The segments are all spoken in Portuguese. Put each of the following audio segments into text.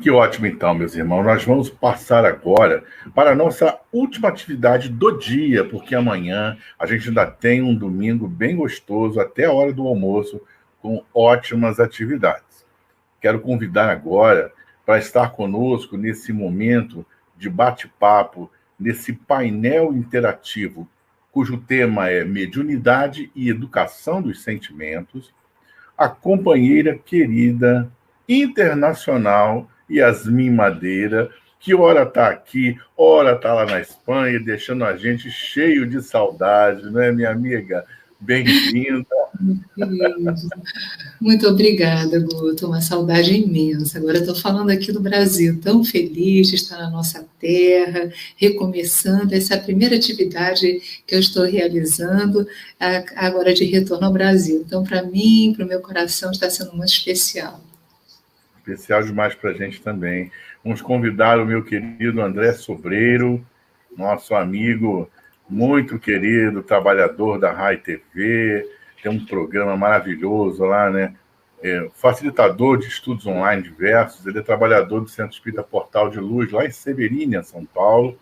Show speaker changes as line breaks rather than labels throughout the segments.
Que ótimo, então, meus irmãos. Nós vamos passar agora para a nossa última atividade do dia, porque amanhã a gente ainda tem um domingo bem gostoso, até a hora do almoço, com ótimas atividades. Quero convidar agora para estar conosco nesse momento de bate-papo, nesse painel interativo, cujo tema é Mediunidade e Educação dos Sentimentos, a companheira querida, internacional, Yasmin Madeira, que ora está aqui, ora está lá na Espanha, deixando a gente cheio de saudade, não é, minha amiga? Bem-vinda.
Muito obrigada, Guto, uma saudade imensa. Agora estou falando aqui do Brasil, tão feliz de estar na nossa terra, recomeçando essa primeira atividade que eu estou realizando, agora de retorno ao Brasil. Então, para mim, para o meu coração, está sendo muito especial.
Especial demais para a gente também. Vamos convidar o meu querido André Sobreiro, nosso amigo muito querido, trabalhador da Rai TV, tem um programa maravilhoso lá, né? Facilitador de estudos online diversos, ele é trabalhador do Centro Espírita Portal de Luz, lá em Severínia, São Paulo.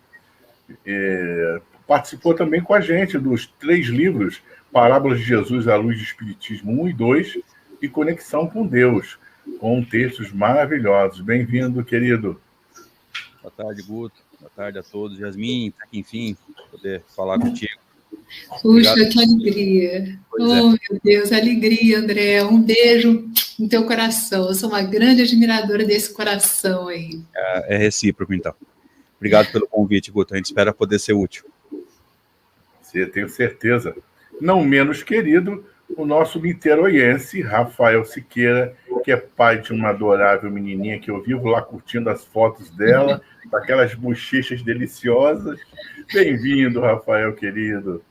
Participou também com a gente dos 3 livros, Parábolas de Jesus à Luz do Espiritismo 1 e 2, e Conexão com Deus, com textos maravilhosos. Bem-vindo, querido.
Boa tarde, Guto. Boa tarde a todos. Yasmin, para que enfim poder falar contigo.
Puxa, obrigado. Que alegria. Meu Deus, alegria, André. Um beijo no teu coração. Eu sou uma grande admiradora desse coração aí.
É recíproco, então. Obrigado pelo convite, Guto. A gente espera poder ser útil.
Tenho certeza. Não menos querido, o nosso niteroiense, Rafael Siqueira, que é pai de uma adorável menininha que eu vivo lá curtindo as fotos dela, daquelas bochechas deliciosas. Bem-vindo, Rafael, querido.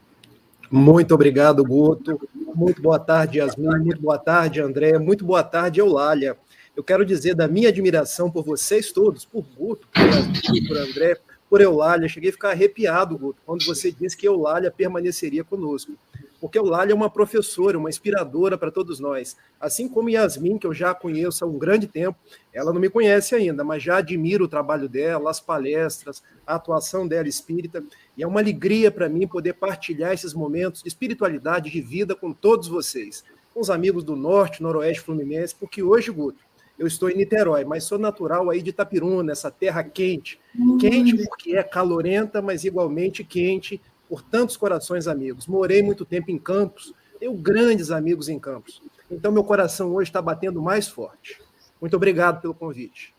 Muito obrigado, Guto. Muito boa tarde, Yasmin. Muito boa tarde, André. Muito boa tarde, Eulália. Eu quero dizer da minha admiração por vocês todos, por Guto, por Yasmin, por André, por Eulália. Cheguei a ficar arrepiado, Guto, quando você disse que Eulália permaneceria conosco. Porque Eulália é uma professora, uma inspiradora para todos nós. Assim como Yasmin, que eu já conheço há um grande tempo, ela não me conhece ainda, mas já admiro o trabalho dela, as palestras, a atuação dela espírita, e é uma alegria para mim poder partilhar esses momentos de espiritualidade, de vida com todos vocês, com os amigos do Norte, Noroeste Fluminense, porque hoje, Guto, eu estou em Niterói, mas sou natural aí de Itapiruna, essa terra quente. Quente porque é calorenta, mas igualmente quente por tantos corações amigos. Morei muito tempo em Campos, tenho grandes amigos em Campos. Então, meu coração hoje está batendo mais forte. Muito obrigado pelo convite.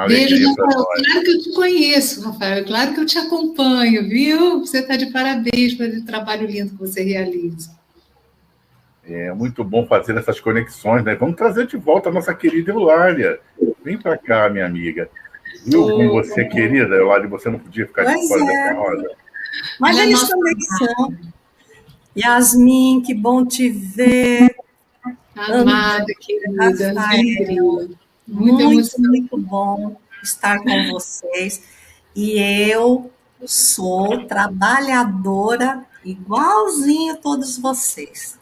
Beijo, Rafael. Claro que eu te conheço, Rafael. Claro que eu te acompanho, viu? Você está de parabéns pelo trabalho lindo que você realiza.
É muito bom fazer essas conexões, né? Vamos trazer de volta a nossa querida Eulália. Vem para cá, minha amiga. Viu como você é querida, Eulália? Você não podia ficar de fora dessa roda.
Mas eles também são. Yasmin, que bom te ver.
Amada, querida.
Rafael, muito bom estar com vocês. E eu sou trabalhadora igualzinho todos vocês.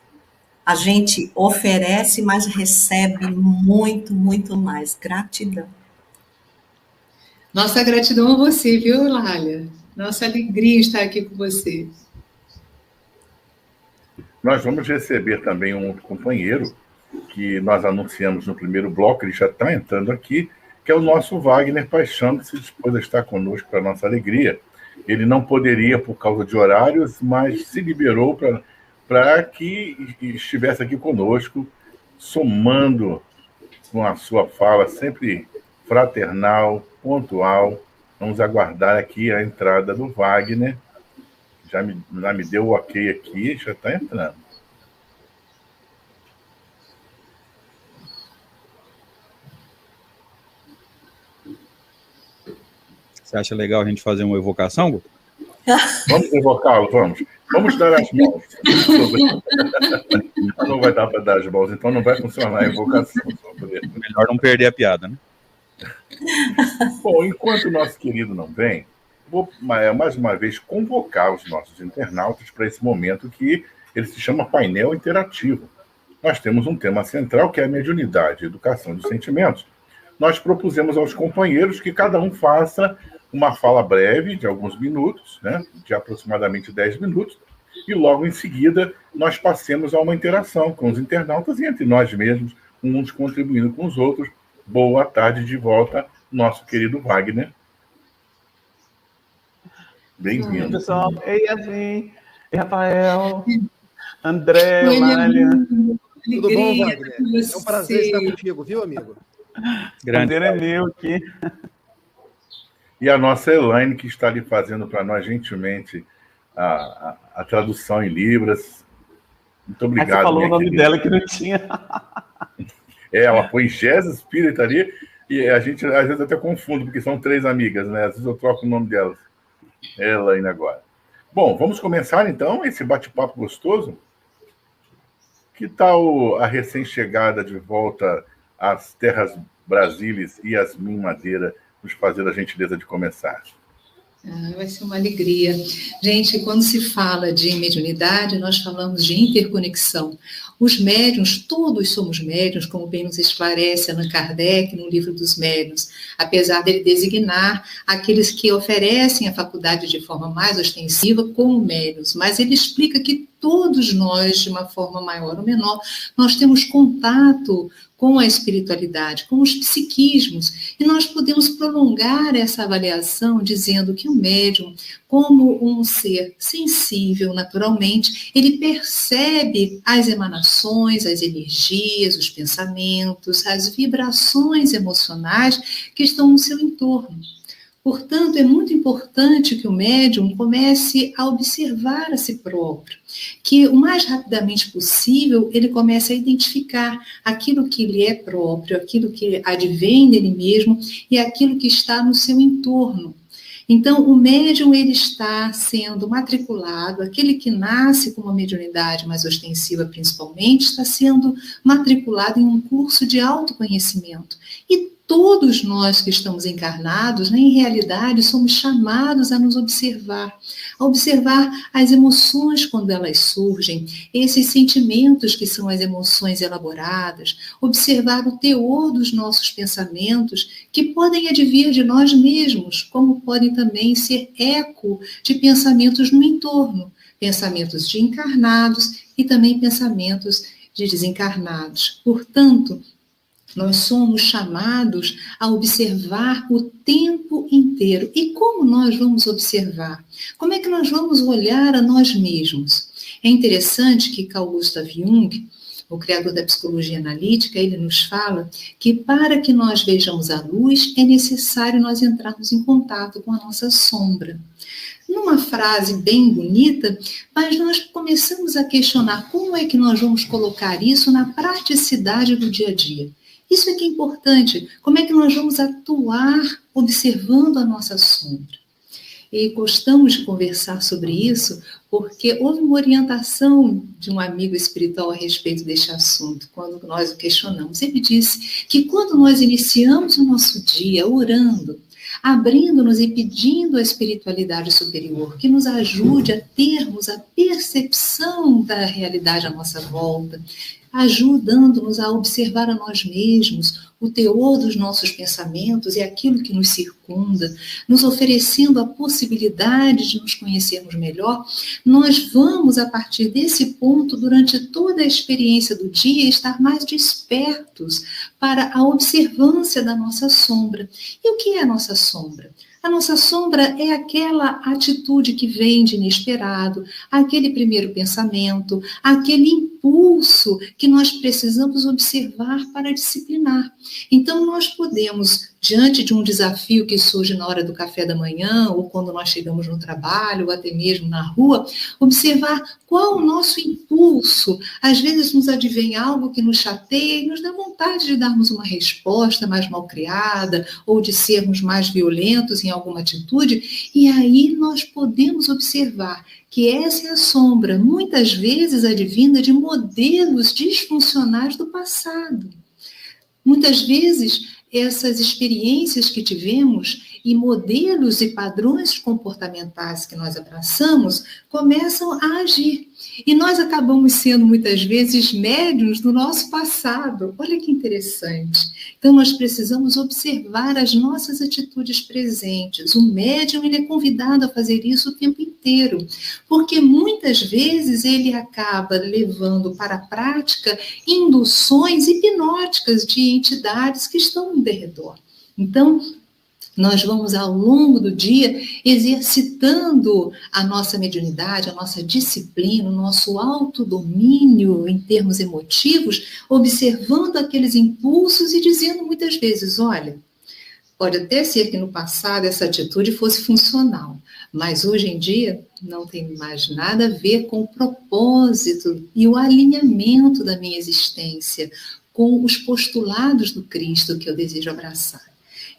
A gente oferece, mas recebe muito, muito mais. Gratidão.
Nossa gratidão a você, viu, Eulália? Nossa alegria estar aqui com você.
Nós vamos receber também um outro companheiro que nós anunciamos no primeiro bloco, ele já está entrando aqui, que é o nosso Wagner Paixão, que se dispôs a estar conosco para a nossa alegria. Ele não poderia por causa de horários, mas se liberou para que estivesse aqui conosco, somando com a sua fala sempre fraternal, pontual. Vamos aguardar aqui a entrada do Wagner. Já me deu o ok aqui, já está entrando.
Você acha legal a gente fazer uma evocação, Guto?
Vamos evocá-lo, vamos. Vamos dar as mãos. Não vai dar para dar as mãos, então não vai funcionar a evocação.
Melhor não perder a piada, né?
Bom, enquanto o nosso querido não vem, vou mais uma vez convocar os nossos internautas para esse momento que ele se chama painel interativo. Nós temos um tema central que é a mediunidade, educação dos sentimentos. nós propusemos aos companheiros que cada um faça uma fala breve, de alguns minutos, né, de aproximadamente 10 minutos, e logo em seguida nós passemos a uma interação com os internautas e entre nós mesmos, uns contribuindo com os outros. Boa tarde de volta, nosso querido Wagner. Bem-vindo.
Oi, pessoal. Ei, Yasmin. Ei, Rafael. André, Lália.
Tudo bom, Wagner? É um prazer estar contigo, viu, amigo?
Grande.
O prazer é meu aqui.
E a nossa Elaine, que está ali fazendo para nós, gentilmente, a tradução em Libras. Muito obrigado.
Você falou o nome
querida
dela que não tinha.
Ela põe Jesus Spirit ali, e a gente às vezes até confunde, porque são 3 amigas, né? Às vezes eu troco o nome delas. Elaine agora. Bom, vamos começar então esse bate-papo gostoso? Que tal a recém-chegada de volta às terras brasílias, Yasmin Madeira, nos fazer a gentileza de começar?
Vai ser uma alegria. Gente, quando se fala de mediunidade, nós falamos de interconexão. Os médiuns, todos somos médiuns, como bem nos esclarece Allan Kardec no Livro dos Médiuns, apesar dele designar aqueles que oferecem a faculdade de forma mais ostensiva como médiuns, mas ele explica que todos nós, de uma forma maior ou menor, nós temos contato com a espiritualidade, com os psiquismos, e nós podemos prolongar essa avaliação dizendo que o médium, como um ser sensível naturalmente, ele percebe as emanações, as energias, os pensamentos, as vibrações emocionais que estão no seu entorno. Portanto, é muito importante que o médium comece a observar a si próprio, que o mais rapidamente possível ele comece a identificar aquilo que lhe é próprio, aquilo que advém dele mesmo e aquilo que está no seu entorno. Então, o médium ele está sendo matriculado, aquele que nasce com uma mediunidade mais ostensiva principalmente, está sendo matriculado em um curso de autoconhecimento. E todos nós que estamos encarnados, né, em realidade, somos chamados a nos observar, a observar as emoções quando elas surgem, esses sentimentos que são as emoções elaboradas, observar o teor dos nossos pensamentos, que podem advir de nós mesmos, como podem também ser eco de pensamentos no entorno, pensamentos de encarnados e também pensamentos de desencarnados. Portanto, nós somos chamados a observar o tempo inteiro. E como nós vamos observar? Como é que nós vamos olhar a nós mesmos? É interessante que Carl Gustav Jung, o criador da psicologia analítica, ele nos fala que para que nós vejamos a luz, é necessário nós entrarmos em contato com a nossa sombra. Numa frase bem bonita, mas nós começamos a questionar como é que nós vamos colocar isso na praticidade do dia a dia. Isso é que é importante. Como é que nós vamos atuar observando a nossa sombra? E gostamos de conversar sobre isso porque houve uma orientação de um amigo espiritual a respeito deste assunto, quando nós o questionamos. Ele disse que quando nós iniciamos o nosso dia orando, abrindo-nos e pedindo à espiritualidade superior que nos ajude a termos a percepção da realidade à nossa volta, ajudando-nos a observar a nós mesmos, o teor dos nossos pensamentos e aquilo que nos circunda, nos oferecendo a possibilidade de nos conhecermos melhor, nós vamos, a partir desse ponto, durante toda a experiência do dia, estar mais despertos para a observância da nossa sombra. E o que é a nossa sombra? A nossa sombra é aquela atitude que vem de inesperado, aquele primeiro pensamento, aquele impulso que nós precisamos observar para disciplinar. Então, nós podemos, diante de um desafio que surge na hora do café da manhã, ou quando nós chegamos no trabalho, ou até mesmo na rua, observar qual o nosso impulso. Às vezes nos advém algo que nos chateia e nos dá vontade de darmos uma resposta mais malcriada, ou de sermos mais violentos em alguma atitude, e aí nós podemos observar que essa é a sombra, muitas vezes advinda de modelos disfuncionais do passado. Muitas vezes, essas experiências que tivemos, e modelos e padrões comportamentais que nós abraçamos começam a agir. E nós acabamos sendo, muitas vezes, médiuns do nosso passado. Olha que interessante. Então, nós precisamos observar as nossas atitudes presentes. O médium, ele é convidado a fazer isso o tempo inteiro, porque muitas vezes ele acaba levando para a prática induções hipnóticas de entidades que estão no derredor. Então, nós vamos, ao longo do dia, exercitando a nossa mediunidade, a nossa disciplina, o nosso autodomínio em termos emotivos, observando aqueles impulsos e dizendo muitas vezes, olha, pode até ser que no passado essa atitude fosse funcional, mas hoje em dia não tem mais nada a ver com o propósito e o alinhamento da minha existência, com os postulados do Cristo que eu desejo abraçar.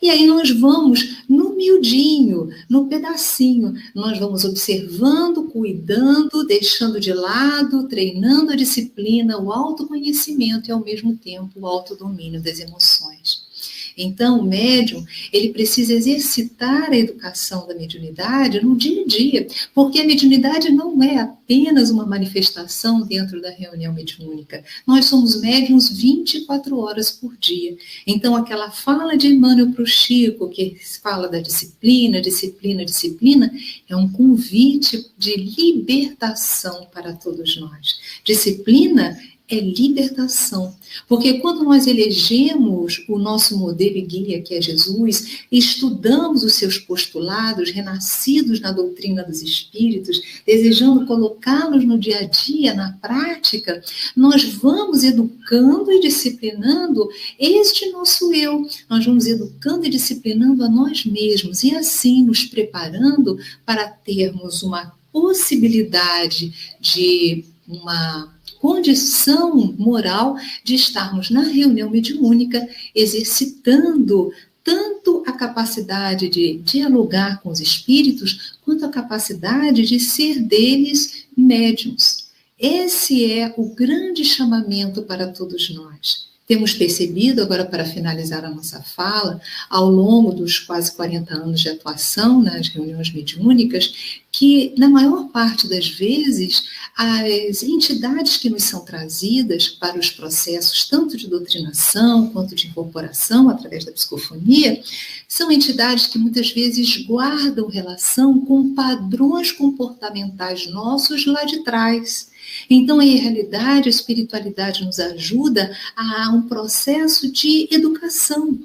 E aí nós vamos no miudinho, no pedacinho, nós vamos observando, cuidando, deixando de lado, treinando a disciplina, o autoconhecimento e, ao mesmo tempo, o autodomínio das emoções. Então, o médium, ele precisa exercitar a educação da mediunidade no dia a dia, porque a mediunidade não é apenas uma manifestação dentro da reunião mediúnica. Nós somos médiums 24 horas por dia. Então, aquela fala de Emmanuel para o Chico, que fala da disciplina, disciplina, disciplina, é um convite de libertação para todos nós. Disciplina é libertação, porque quando nós elegemos o nosso modelo e guia, que é Jesus, estudamos os seus postulados, renascidos na doutrina dos espíritos, desejando colocá-los no dia a dia, na prática, nós vamos educando e disciplinando este nosso eu, nós vamos educando e disciplinando a nós mesmos, e assim nos preparando para termos uma possibilidade de uma condição moral de estarmos na reunião mediúnica exercitando tanto a capacidade de dialogar com os espíritos, quanto a capacidade de ser deles médiuns. Esse é o grande chamamento para todos nós. Temos percebido, agora para finalizar a nossa fala, ao longo dos quase 40 anos de atuação nas reuniões mediúnicas, que na maior parte das vezes as entidades que nos são trazidas para os processos tanto de doutrinação quanto de incorporação através da psicofonia, são entidades que muitas vezes guardam relação com padrões comportamentais nossos lá de trás. Então, em realidade, a espiritualidade nos ajuda a um processo de educação.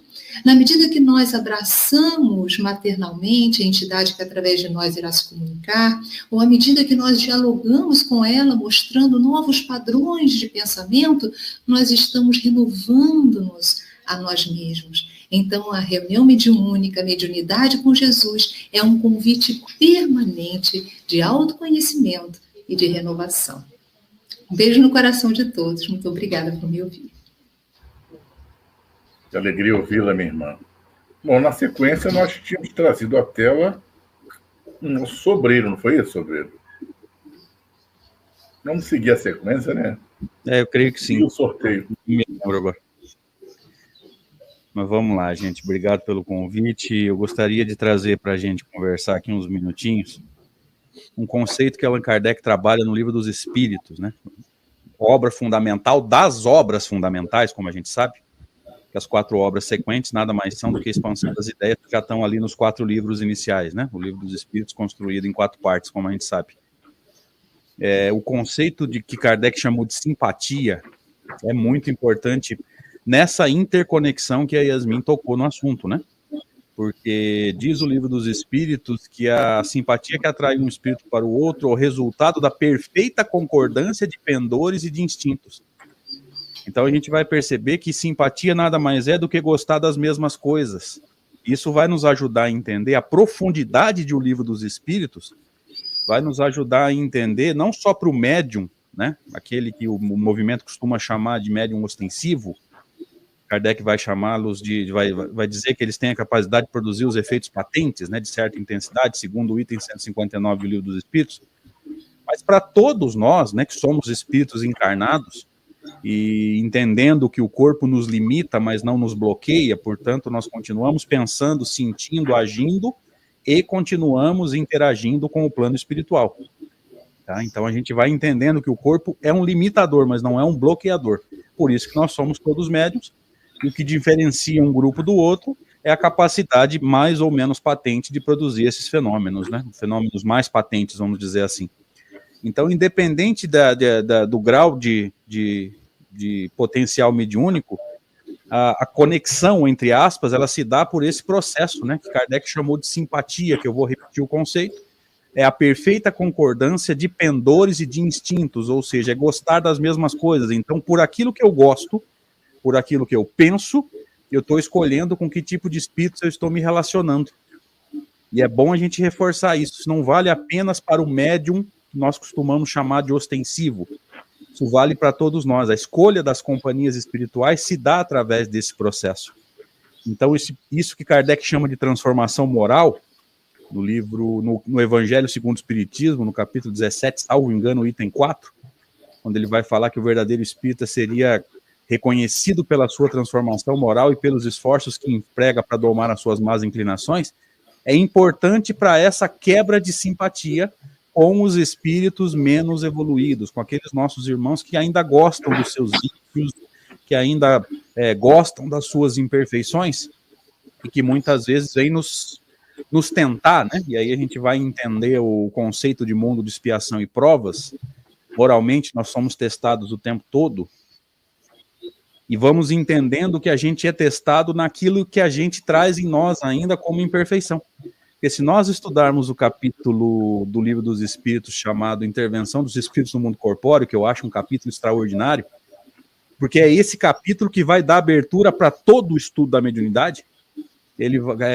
Na medida que nós abraçamos maternalmente a entidade que através de nós irá se comunicar, ou à medida que nós dialogamos com ela, mostrando novos padrões de pensamento, nós estamos renovando-nos a nós mesmos. Então, a reunião mediúnica, a mediunidade com Jesus, é um convite permanente de autoconhecimento e de renovação. Um beijo no coração de todos. Muito obrigada por me ouvir.
Que alegria ouvi-la, minha irmã. Bom, na sequência, nós tínhamos trazido à tela o nosso sobreiro, não foi isso, sobreiro? Vamos seguir a sequência, né?
Eu creio que sim.
E o sorteio.
Me lembro agora. Mas vamos lá, gente. Obrigado pelo convite. Eu gostaria de trazer para a gente conversar aqui uns minutinhos um conceito que Allan Kardec trabalha no Livro dos Espíritos, né? Obra fundamental das obras fundamentais, como a gente sabe, que as 4 obras sequentes nada mais são do que a expansão das ideias que já estão ali nos 4 livros iniciais, né? O Livro dos Espíritos construído em 4 partes, como a gente sabe. O conceito de que Kardec chamou de simpatia é muito importante nessa interconexão que a Yasmin tocou no assunto, né? Porque diz o Livro dos Espíritos que a simpatia que atrai um espírito para o outro é o resultado da perfeita concordância de pendores e de instintos. Então a gente vai perceber que simpatia nada mais é do que gostar das mesmas coisas. Isso vai nos ajudar a entender a profundidade de O Livro dos Espíritos, vai nos ajudar a entender não só para o médium, né? Aquele que o movimento costuma chamar de médium ostensivo. Kardec vai chamá-los vai dizer que eles têm a capacidade de produzir os efeitos patentes, né, de certa intensidade, segundo o item 159 do Livro dos Espíritos. Mas para todos nós, né, que somos espíritos encarnados, e entendendo que o corpo nos limita, mas não nos bloqueia, portanto, nós continuamos pensando, sentindo, agindo e continuamos interagindo com o plano espiritual. Tá? Então, a gente vai entendendo que o corpo é um limitador, mas não é um bloqueador. Por isso que nós somos todos médiuns, e o que diferencia um grupo do outro é a capacidade mais ou menos patente de produzir esses fenômenos, né? Fenômenos mais patentes, vamos dizer assim. Então, independente do grau de potencial mediúnico, a conexão, entre aspas, ela se dá por esse processo, né, que Kardec chamou de simpatia, que eu vou repetir o conceito, é a perfeita concordância de pendores e de instintos, ou seja, é gostar das mesmas coisas. Então, por aquilo que eu gosto, por aquilo que eu penso, eu estou escolhendo com que tipo de espíritos eu estou me relacionando. E é bom a gente reforçar isso. Isso não vale apenas para o médium, que nós costumamos chamar de ostensivo. Isso vale para todos nós. A escolha das companhias espirituais se dá através desse processo. Então, isso que Kardec chama de transformação moral, no livro, no Evangelho segundo o Espiritismo, no capítulo 17, salvo engano, item 4, quando ele vai falar que o verdadeiro espírita seria reconhecido pela sua transformação moral e pelos esforços que emprega para domar as suas más inclinações, é importante para essa quebra de simpatia com os espíritos menos evoluídos, com aqueles nossos irmãos que ainda gostam dos seus vícios, que ainda gostam das suas imperfeições, e que muitas vezes vêm nos tentar, né? E aí a gente vai entender o conceito de mundo de expiação e provas. Moralmente, nós somos testados o tempo todo, e vamos entendendo que a gente é testado naquilo que a gente traz em nós ainda como imperfeição. Porque se nós estudarmos o capítulo do Livro dos Espíritos chamado Intervenção dos Espíritos no Mundo Corpóreo, que eu acho um capítulo extraordinário, porque é esse capítulo que vai dar abertura para todo o estudo da mediunidade.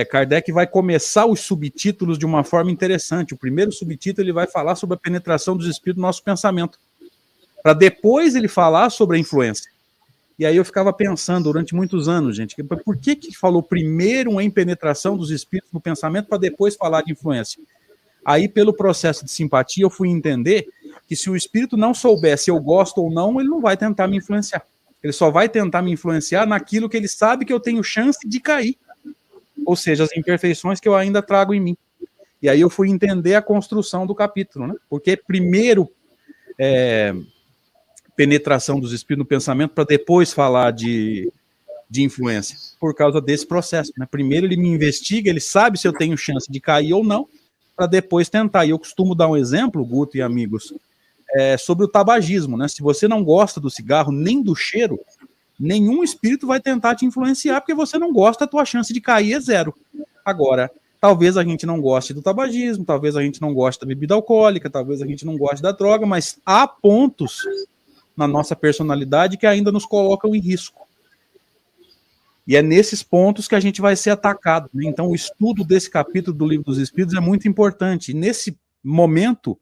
Kardec vai começar os subtítulos de uma forma interessante. O primeiro subtítulo ele vai falar sobre a penetração dos espíritos no nosso pensamento, para depois ele falar sobre a influência. E aí eu ficava pensando durante muitos anos, gente, por que falou primeiro em penetração dos espíritos no pensamento para depois falar de influência? Aí, pelo processo de simpatia, eu fui entender que se o espírito não souber se eu gosto ou não, ele não vai tentar me influenciar. Ele só vai tentar me influenciar naquilo que ele sabe que eu tenho chance de cair. Ou seja, as imperfeições que eu ainda trago em mim. E aí eu fui entender a construção do capítulo, né? Porque primeiro penetração dos espíritos no pensamento para depois falar de influência, por causa desse processo, né? Primeiro ele me investiga, ele sabe se eu tenho chance de cair ou não, para depois tentar. E eu costumo dar um exemplo, Guto e amigos, sobre o tabagismo, né? Se você não gosta do cigarro nem do cheiro, nenhum espírito vai tentar te influenciar, porque você não gosta, a tua chance de cair é zero. Agora, talvez a gente não goste do tabagismo, talvez a gente não goste da bebida alcoólica, talvez a gente não goste da droga, mas há pontos na nossa personalidade que ainda nos colocam em risco. E é nesses pontos que a gente vai ser atacado, né? Então, o estudo desse capítulo do Livro dos Espíritos é muito importante. E nesse momento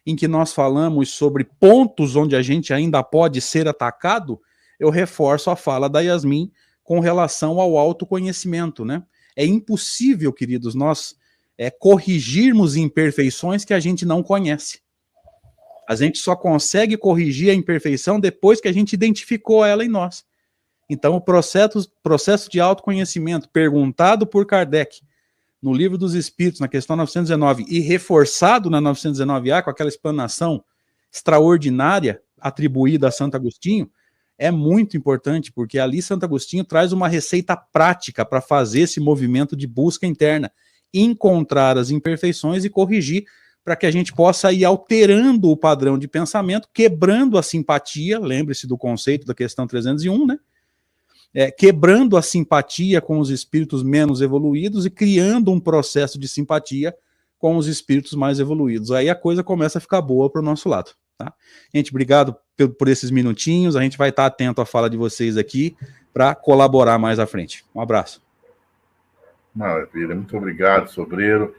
em que nós falamos sobre pontos onde a gente ainda pode ser atacado, eu reforço a fala da Yasmin com relação ao autoconhecimento, né? É impossível, queridos, nós corrigirmos imperfeições que a gente não conhece. A gente só consegue corrigir a imperfeição depois que a gente identificou ela em nós. Então, o processo de autoconhecimento perguntado por Kardec no Livro dos Espíritos, na questão 919, e reforçado na 919A, com aquela explanação extraordinária atribuída a Santo Agostinho, é muito importante, porque ali Santo Agostinho traz uma receita prática para fazer esse movimento de busca interna, encontrar as imperfeições e corrigir, para que a gente possa ir alterando o padrão de pensamento, quebrando a simpatia, lembre-se do conceito da questão 301, né? Quebrando a simpatia com os espíritos menos evoluídos e criando um processo de simpatia com os espíritos mais evoluídos. Aí a coisa começa a ficar boa para o nosso lado. Tá? Gente, obrigado por esses minutinhos, a gente vai estar atento à fala de vocês aqui para colaborar mais à frente. Um abraço.
Maravilha, muito obrigado, Sobreiro.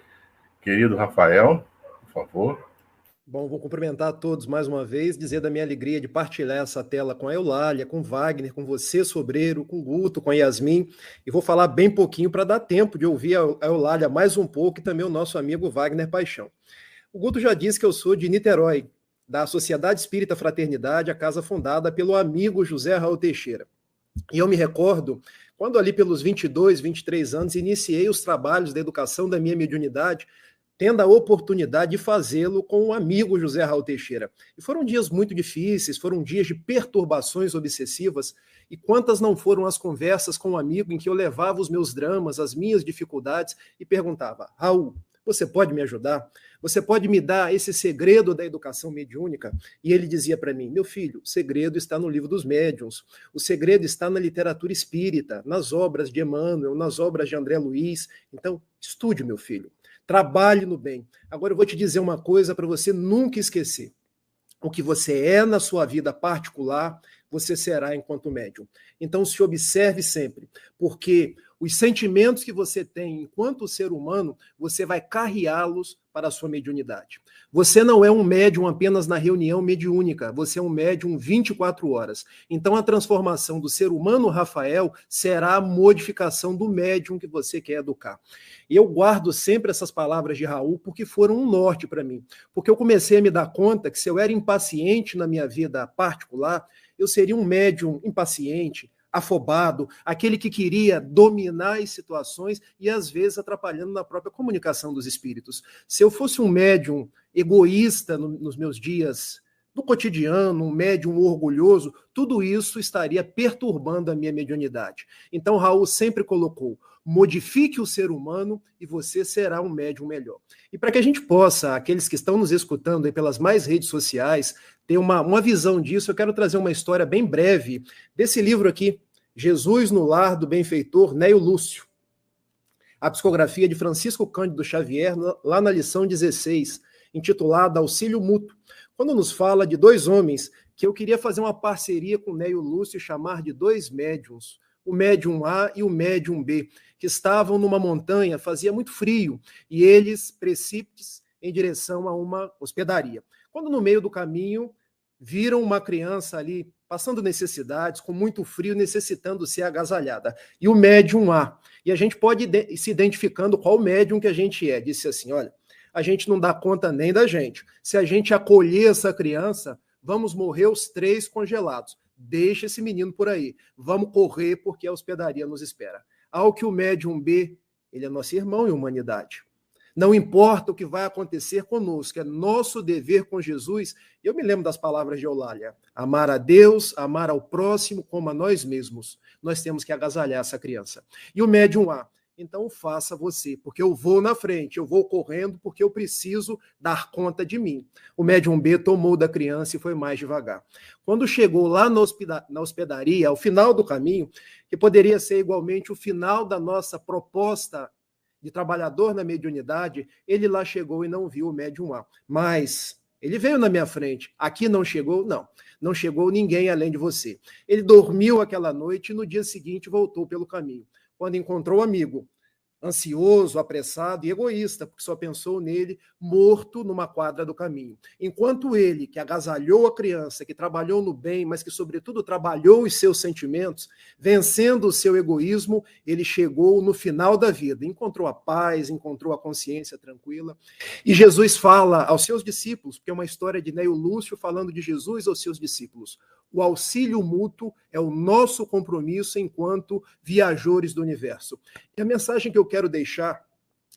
Querido Rafael, por favor.
Bom, vou cumprimentar a todos mais uma vez, dizer da minha alegria de partilhar essa tela com a Eulália, com o Wagner, com você, Sobreiro, com o Guto, com a Yasmin, e vou falar bem pouquinho para dar tempo de ouvir a Eulália mais um pouco e também o nosso amigo Wagner Paixão. O Guto já disse que eu sou de Niterói, da Sociedade Espírita Fraternidade, a casa fundada pelo amigo José Raul Teixeira. E eu me recordo, quando ali pelos 22, 23 anos, iniciei os trabalhos da educação da minha mediunidade, tendo a oportunidade de fazê-lo com o amigo José Raul Teixeira. E foram dias muito difíceis, foram dias de perturbações obsessivas, e quantas não foram as conversas com o amigo em que eu levava os meus dramas, as minhas dificuldades, e perguntava: Raul, você pode me ajudar? Você pode me dar esse segredo da educação mediúnica? E ele dizia para mim: meu filho, o segredo está no livro dos médiuns, o segredo está na literatura espírita, nas obras de Emmanuel, nas obras de André Luiz. Então, estude, meu filho, trabalhe no bem. Agora eu vou te dizer uma coisa para você nunca esquecer. O que você é na sua vida particular, você será enquanto médium. Então, se observe sempre, porque os sentimentos que você tem enquanto ser humano, você vai carreá-los para a sua mediunidade. Você não é um médium apenas na reunião mediúnica, você é um médium 24 horas. Então, a transformação do ser humano Rafael será a modificação do médium que você quer educar. E eu guardo sempre essas palavras de Raul porque foram um norte para mim. Porque eu comecei a me dar conta que se eu era impaciente na minha vida particular, eu seria um médium impaciente, afobado, aquele que queria dominar as situações e às vezes atrapalhando na própria comunicação dos espíritos. Se eu fosse um médium egoísta nos meus dias do cotidiano, um médium orgulhoso, tudo isso estaria perturbando a minha mediunidade. Então Raul sempre colocou: modifique o ser humano e você será um médium melhor. E para que a gente possa, aqueles que estão nos escutando aí pelas mais redes sociais, ter uma visão disso, eu quero trazer uma história bem breve desse livro aqui, Jesus no Lar do Benfeitor Néio Lúcio. A psicografia de Francisco Cândido Xavier, lá na lição 16, intitulada Auxílio Mútuo, quando nos fala de dois homens que eu queria fazer uma parceria com Néio Lúcio e chamar de dois médiuns, o médium A e o médium B, que estavam numa montanha, fazia muito frio, e eles precípites em direção a uma hospedaria. Quando no meio do caminho viram uma criança ali passando necessidades, com muito frio, necessitando ser agasalhada. E o médium A. E a gente pode ir se identificando qual médium que a gente é. Disse assim: olha, a gente não dá conta nem da gente. Se a gente acolher essa criança, vamos morrer os três congelados. Deixa esse menino por aí. Vamos correr porque a hospedaria nos espera. Ao que o médium B, ele é nosso irmão em humanidade. Não importa o que vai acontecer conosco, é nosso dever com Jesus. Eu me lembro das palavras de Eulália: amar a Deus, amar ao próximo como a nós mesmos. Nós temos que agasalhar essa criança. E o médium A: então faça você, porque eu vou na frente, eu vou correndo porque eu preciso dar conta de mim. O médium B tomou da criança e foi mais devagar. Quando chegou lá na hospedaria, ao final do caminho, que poderia ser igualmente o final da nossa proposta de trabalhador na mediunidade, ele lá chegou e não viu o médium A. Mas ele veio na minha frente. Aqui não chegou? Não. Não chegou ninguém além de você. Ele dormiu aquela noite e no dia seguinte voltou pelo caminho. Quando encontrou o amigo, ansioso, apressado e egoísta, porque só pensou nele morto numa quadra do caminho. Enquanto ele, que agasalhou a criança, que trabalhou no bem, mas que sobretudo trabalhou os seus sentimentos, vencendo o seu egoísmo, ele chegou no final da vida, encontrou a paz, encontrou a consciência tranquila. E Jesus fala aos seus discípulos, porque é uma história de Néio Lúcio falando de Jesus aos seus discípulos: o auxílio mútuo é o nosso compromisso enquanto viajores do universo. E a mensagem que eu quero deixar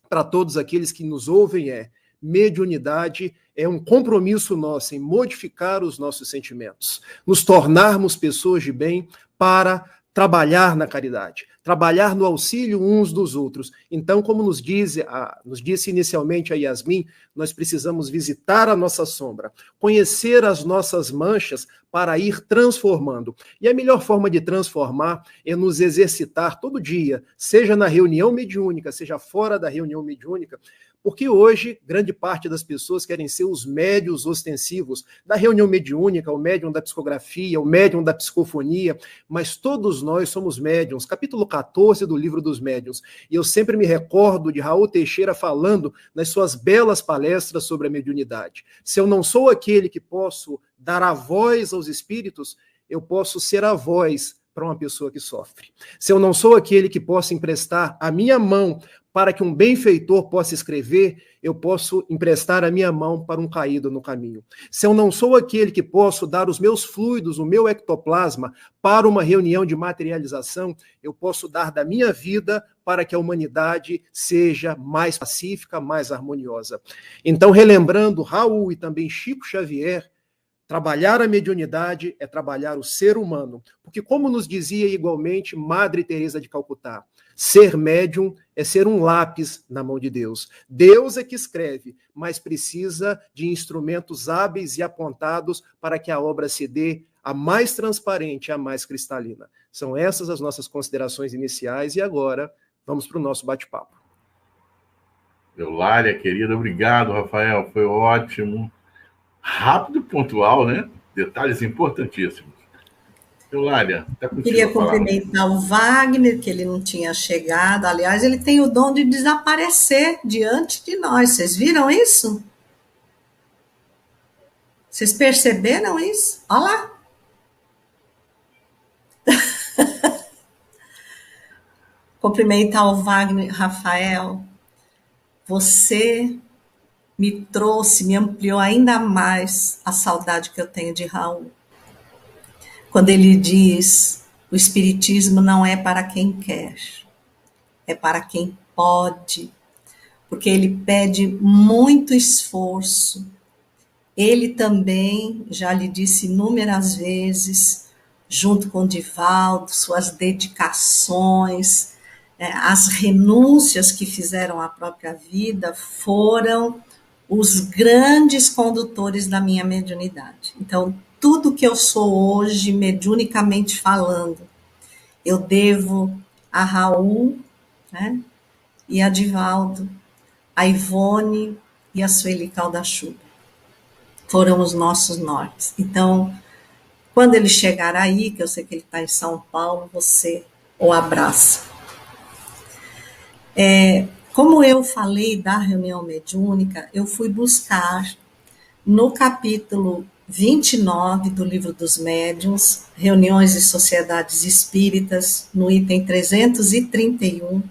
para todos aqueles que nos ouvem é: mediunidade é um compromisso nosso em modificar os nossos sentimentos, nos tornarmos pessoas de bem para trabalhar na caridade, trabalhar no auxílio uns dos outros. Então, como nos disse inicialmente a Yasmin, nós precisamos visitar a nossa sombra, conhecer as nossas manchas para ir transformando. E a melhor forma de transformar é nos exercitar todo dia, seja na reunião mediúnica, seja fora da reunião mediúnica, porque hoje grande parte das pessoas querem ser os médiuns ostensivos da reunião mediúnica, o médium da psicografia, o médium da psicofonia, mas todos nós somos médiuns. Capítulo 14 do Livro dos Médiuns. E eu sempre me recordo de Raul Teixeira falando nas suas belas palestras sobre a mediunidade: se eu não sou aquele que posso dar a voz aos espíritos, eu posso ser a voz para uma pessoa que sofre. Se eu não sou aquele que possa emprestar a minha mão para que um benfeitor possa escrever, eu posso emprestar a minha mão para um caído no caminho. Se eu não sou aquele que posso dar os meus fluidos, o meu ectoplasma, para uma reunião de materialização, eu posso dar da minha vida para que a humanidade seja mais pacífica, mais harmoniosa. Então, relembrando Raul e também Chico Xavier, trabalhar a mediunidade é trabalhar o ser humano. Porque, como nos dizia igualmente Madre Teresa de Calcutá, ser médium é ser um lápis na mão de Deus. Deus é que escreve, mas precisa de instrumentos hábeis e apontados para que a obra se dê a mais transparente, a mais cristalina. São essas as nossas considerações iniciais e agora vamos para o nosso bate-papo.
Eulália, querida, obrigado, Rafael, foi ótimo. Rápido e pontual, né? Detalhes importantíssimos. Eulália, está contigo.
Queria cumprimentar o Wagner, que ele não tinha chegado. Aliás, ele tem o dom de desaparecer diante de nós. Vocês viram isso? Vocês perceberam isso? Olha lá. Cumprimentar o Wagner, Rafael. Você me trouxe, me ampliou ainda mais a saudade que eu tenho de Raul. Quando ele diz, o espiritismo não é para quem quer, é para quem pode, porque ele pede muito esforço. Ele também, já lhe disse inúmeras vezes, junto com o Divaldo, suas dedicações, as renúncias que fizeram à própria vida foram os grandes condutores da minha mediunidade. Então, tudo que eu sou hoje, mediunicamente falando, eu devo a Raul, né, e a Divaldo, a Ivone e a Sueli Caldachuba. Foram os nossos nortes. Então, quando ele chegar aí, que eu sei que ele está em São Paulo, você o abraça. Como eu falei da reunião mediúnica, eu fui buscar no capítulo 29 do Livro dos Médiuns, Reuniões e Sociedades Espíritas, no item 331,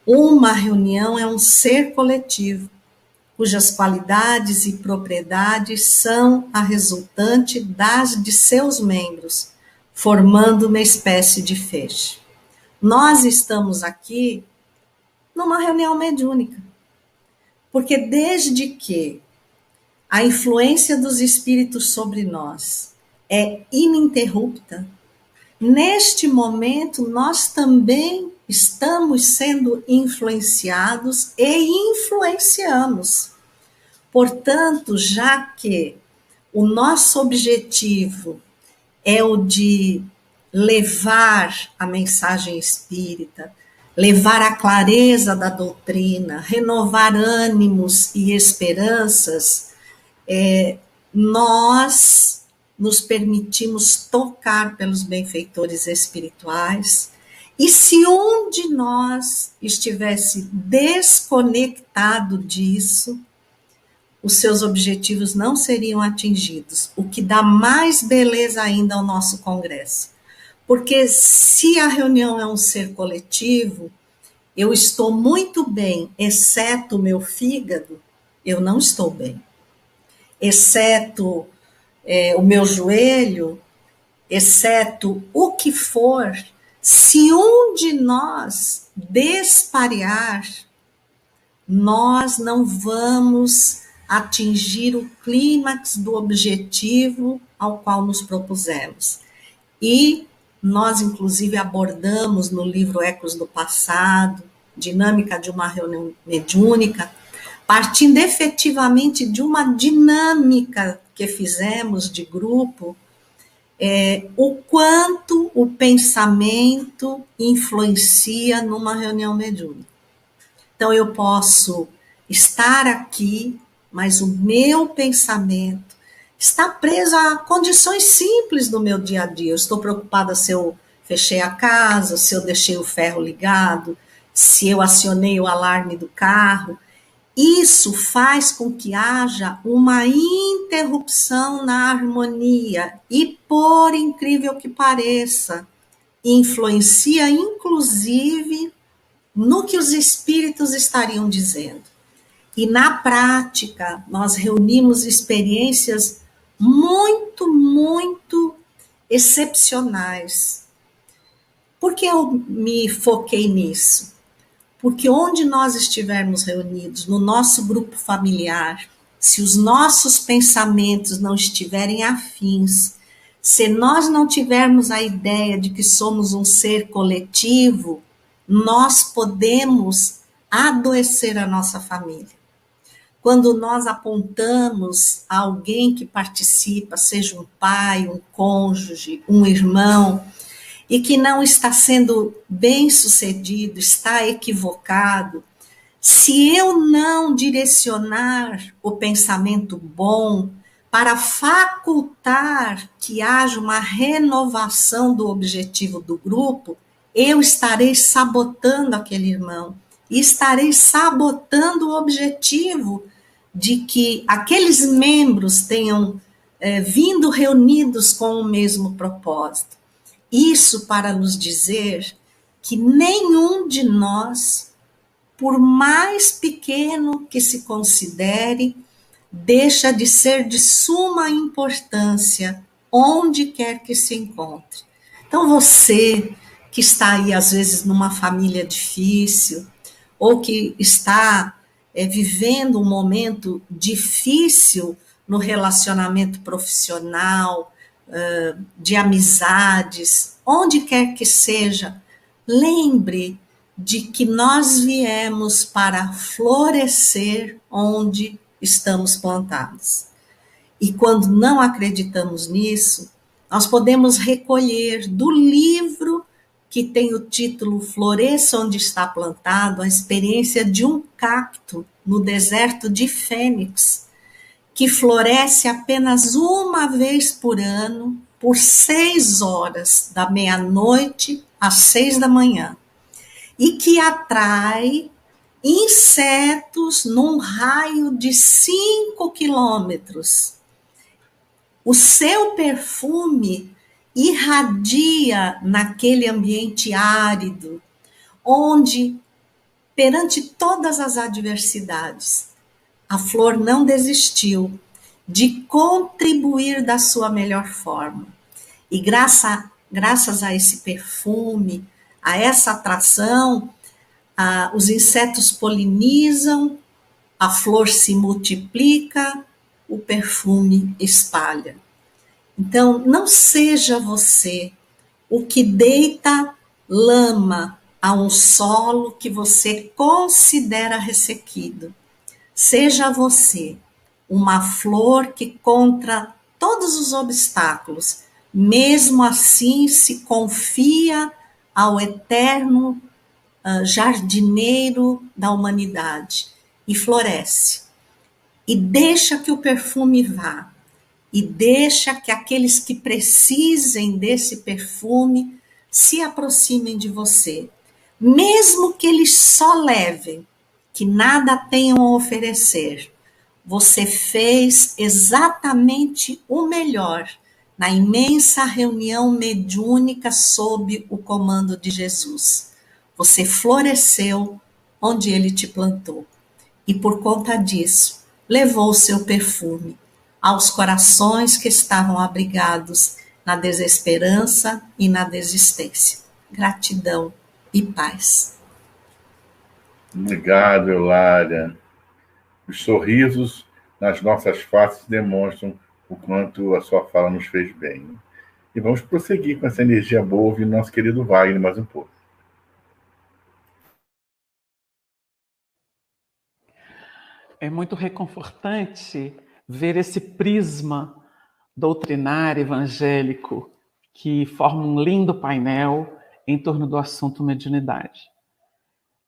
uma reunião é um ser coletivo, cujas qualidades e propriedades são a resultante das de seus membros, formando uma espécie de feixe. Nós estamos aqui numa reunião mediúnica, porque desde que a influência dos espíritos sobre nós é ininterrupta, neste momento nós também estamos sendo influenciados e influenciamos. Portanto, já que o nosso objetivo é o de levar a mensagem espírita, levar a clareza da doutrina, renovar ânimos e esperanças, nós nos permitimos tocar pelos benfeitores espirituais, e se um de nós estivesse desconectado disso, os seus objetivos não seriam atingidos, o que dá mais beleza ainda ao nosso congresso. Porque se a reunião é um ser coletivo, eu estou muito bem, exceto o meu fígado, eu não estou bem. Exceto o meu joelho, exceto o que for, se um de nós desparear, nós não vamos atingir o clímax do objetivo ao qual nos propusemos. E nós, inclusive, abordamos no livro Ecos do Passado, Dinâmica de uma Reunião Mediúnica, partindo efetivamente de uma dinâmica que fizemos de grupo, o quanto o pensamento influencia numa reunião mediúnica. Então, eu posso estar aqui, mas o meu pensamento está preso a condições simples do meu dia a dia. Eu estou preocupada se eu fechei a casa, se eu deixei o ferro ligado, se eu acionei o alarme do carro. Isso faz com que haja uma interrupção na harmonia. E, por incrível que pareça, influencia inclusive no que os espíritos estariam dizendo. E na prática, nós reunimos experiências muito, muito excepcionais. Por que eu me foquei nisso? Porque onde nós estivermos reunidos, no nosso grupo familiar, se os nossos pensamentos não estiverem afins, se nós não tivermos a ideia de que somos um ser coletivo, nós podemos adoecer a nossa família. Quando nós apontamos a alguém que participa, seja um pai, um cônjuge, um irmão, e que não está sendo bem-sucedido, está equivocado, se eu não direcionar o pensamento bom para facultar que haja uma renovação do objetivo do grupo, eu estarei sabotando aquele irmão e estarei sabotando o objetivo de que aqueles membros tenham vindo reunidos com o mesmo propósito. Isso para nos dizer que nenhum de nós, por mais pequeno que se considere, deixa de ser de suma importância onde quer que se encontre. Então você que está aí às vezes numa família difícil, ou que está vivendo um momento difícil no relacionamento profissional, de amizades, onde quer que seja, lembre de que nós viemos para florescer onde estamos plantados. E quando não acreditamos nisso, nós podemos recolher do livro que tem o título Floresça Onde Está Plantado, a experiência de um cacto no deserto de Fênix, que floresce apenas uma vez por ano, por 6 horas, da meia-noite às 6 da manhã, e que atrai insetos num raio de 5 quilômetros. O seu perfume irradia naquele ambiente árido, onde, perante todas as adversidades, a flor não desistiu de contribuir da sua melhor forma. E graças a esse perfume, a essa atração, os insetos polinizam, a flor se multiplica, o perfume espalha. Então, não seja você o que deita lama a um solo que você considera ressequido. Seja você uma flor que, contra todos os obstáculos, mesmo assim se confia ao eterno jardineiro da humanidade e floresce. E deixa que o perfume vá. E deixa que aqueles que precisem desse perfume se aproximem de você. Mesmo que eles só levem, que nada tenham a oferecer, você fez exatamente o melhor na imensa reunião mediúnica sob o comando de Jesus. Você floresceu onde ele te plantou. E por conta disso, levou o seu perfume aos corações que estavam abrigados na desesperança e na desistência. Gratidão e paz.
Obrigado, Eulália. Os sorrisos nas nossas faces demonstram o quanto a sua fala nos fez bem. E vamos prosseguir com essa energia boa, ouvindo nosso querido Wagner mais um pouco.
É muito reconfortante ver esse prisma doutrinário evangélico que forma um lindo painel em torno do assunto mediunidade.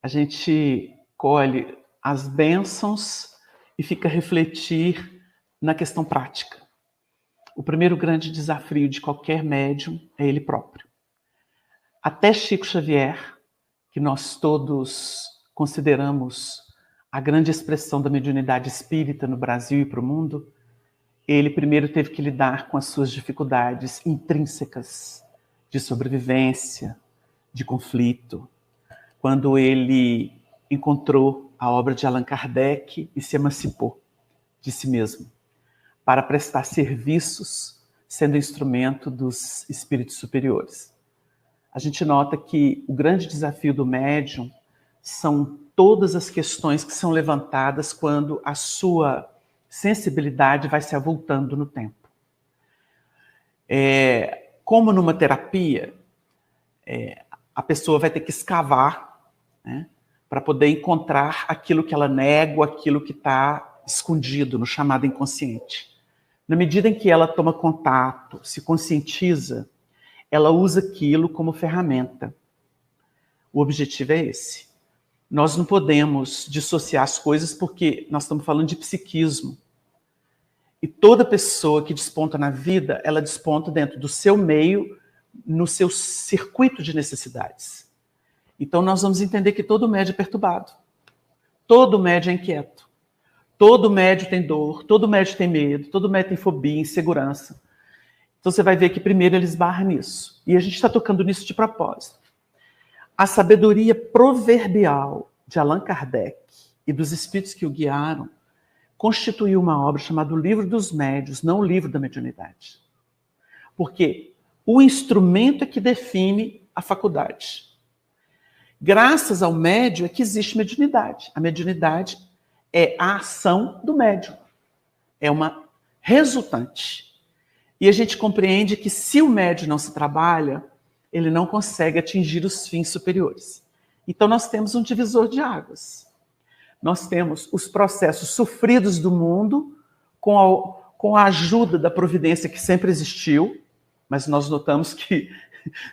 A gente colhe as bênçãos e fica a refletir na questão prática. O primeiro grande desafio de qualquer médium é ele próprio. Até Chico Xavier, que nós todos consideramos a grande expressão da mediunidade espírita no Brasil e para o mundo, ele primeiro teve que lidar com as suas dificuldades intrínsecas de sobrevivência, de conflito, quando ele encontrou a obra de Allan Kardec e se emancipou de si mesmo para prestar serviços, sendo instrumento dos espíritos superiores. A gente nota que o grande desafio do médium são todas as questões que são levantadas quando a sua sensibilidade vai se avultando no tempo. Como numa terapia, a pessoa vai ter que escavar, né, para poder encontrar aquilo que ela nega, aquilo que está escondido no chamado inconsciente. Na medida em que ela toma contato, se conscientiza, ela usa aquilo como ferramenta. O objetivo é esse. Nós não podemos dissociar as coisas porque nós estamos falando de psiquismo. E toda pessoa que desponta na vida, ela desponta dentro do seu meio, no seu circuito de necessidades. Então nós vamos entender que todo médium é perturbado. Todo médium é inquieto. Todo médium tem dor, todo médium tem medo, todo médium tem fobia, insegurança. Então você vai ver que primeiro ele esbarra nisso. E a gente está tocando nisso de propósito. A sabedoria proverbial de Allan Kardec e dos espíritos que o guiaram constituiu uma obra chamada O Livro dos Médiuns, não o Livro da Mediunidade. Porque o instrumento é que define a faculdade. Graças ao médium é que existe mediunidade. A mediunidade é a ação do médium. É uma resultante. E a gente compreende que se o médium não se trabalha, ele não consegue atingir os fins superiores. Então nós temos um divisor de águas. Nós temos os processos sofridos do mundo com a ajuda da providência que sempre existiu, mas nós notamos que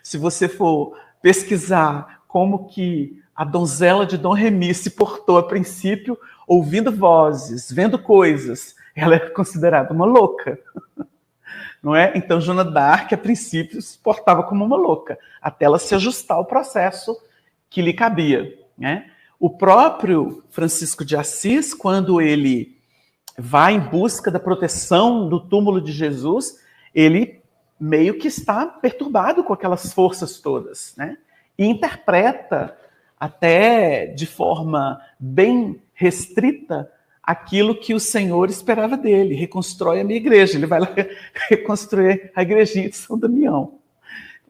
se você for pesquisar como que a donzela de Dom Remy se portou a princípio, ouvindo vozes, vendo coisas, ela é considerada uma louca. Não é? Então, Joana d'Arc, a princípio, se portava como uma louca, até ela se ajustar ao processo que lhe cabia. Né? O próprio Francisco de Assis, quando ele vai em busca da proteção do túmulo de Jesus, ele meio que está perturbado com aquelas forças todas, né? E interpreta até de forma bem restrita aquilo que o Senhor esperava dele. Reconstrói a minha igreja. Ele vai lá reconstruir a igrejinha de São Damião.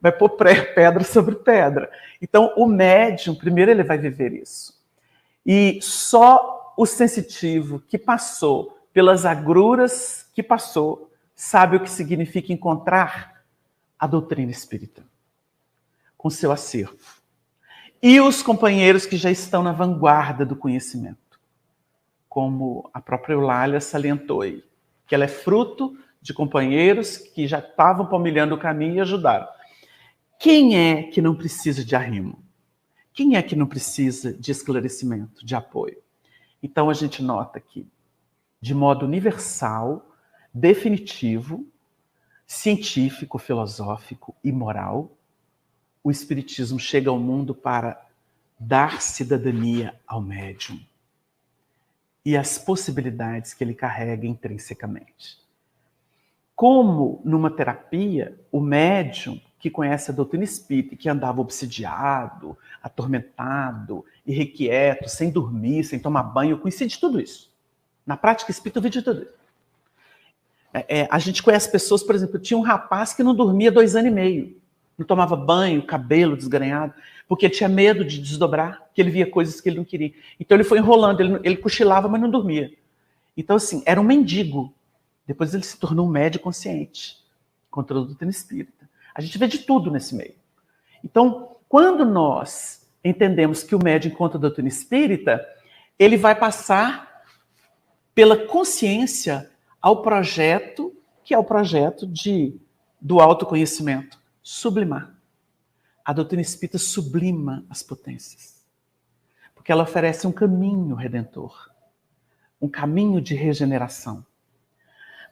Vai pôr pedra sobre pedra. Então, o médium, primeiro ele vai viver isso. E só o sensitivo que passou pelas agruras que passou sabe o que significa encontrar a doutrina espírita com seu acervo. E os companheiros que já estão na vanguarda do conhecimento, como a própria Eulália salientou aí, que ela é fruto de companheiros que já estavam palmilhando o caminho e ajudaram. Quem é que não precisa de arrimo? Quem é que não precisa de esclarecimento, de apoio? Então a gente nota que, de modo universal, definitivo, científico, filosófico e moral, o Espiritismo chega ao mundo para dar cidadania ao médium e as possibilidades que ele carrega intrinsecamente. Como numa terapia, o médium que conhece a doutrina espírita, que andava obsidiado, atormentado, irrequieto, sem dormir, sem tomar banho, eu conheci de tudo isso. Na prática espírita eu vi de tudo isso. A gente conhece pessoas, por exemplo, tinha um rapaz que não dormia 2 anos e meio, não tomava banho, cabelo desgrenhado, porque tinha medo de desdobrar, que ele via coisas que ele não queria. Então ele foi enrolando, ele cochilava, mas não dormia. Então, assim, era um mendigo. Depois ele se tornou um médium consciente, contra a doutrina espírita. A gente vê de tudo nesse meio. Então, quando nós entendemos que o médium encontra a doutrina espírita, ele vai passar pela consciência ao projeto, que é o projeto do autoconhecimento, sublimar. A doutrina espírita sublima as potências, porque ela oferece um caminho redentor, um caminho de regeneração.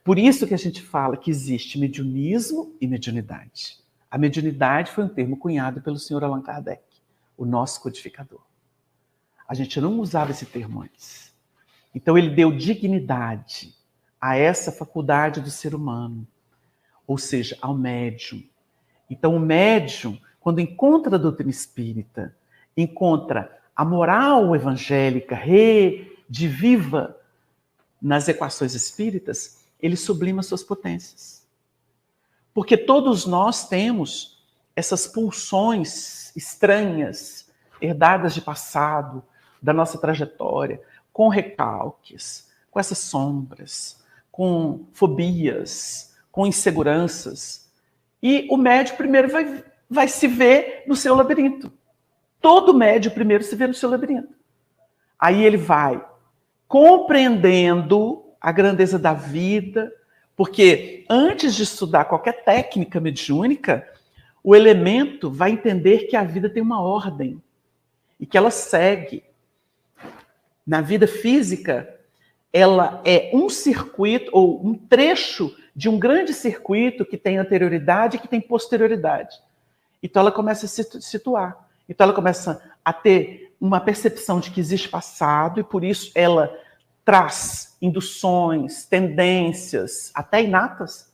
Por isso que a gente fala que existe mediunismo e mediunidade. A mediunidade foi um termo cunhado pelo senhor Allan Kardec, o nosso codificador. A gente não usava esse termo antes. Então ele deu dignidade a essa faculdade do ser humano, ou seja, ao médium. Então, o médium, quando encontra a doutrina espírita, encontra a moral evangélica rediviva nas equações espíritas, ele sublima suas potências. Porque todos nós temos essas pulsões estranhas, herdadas de passado, da nossa trajetória, com recalques, com essas sombras, com fobias, com inseguranças. E o médium primeiro vai se ver no seu labirinto. Todo médium primeiro se vê no seu labirinto. Aí ele vai compreendendo a grandeza da vida, porque antes de estudar qualquer técnica mediúnica, o elemento vai entender que a vida tem uma ordem e que ela segue. Na vida física, ela é um circuito ou um trecho de um grande circuito que tem anterioridade e que tem posterioridade. Então ela começa a se situar. Então ela começa a ter uma percepção de que existe passado e por isso ela traz induções, tendências, até inatas,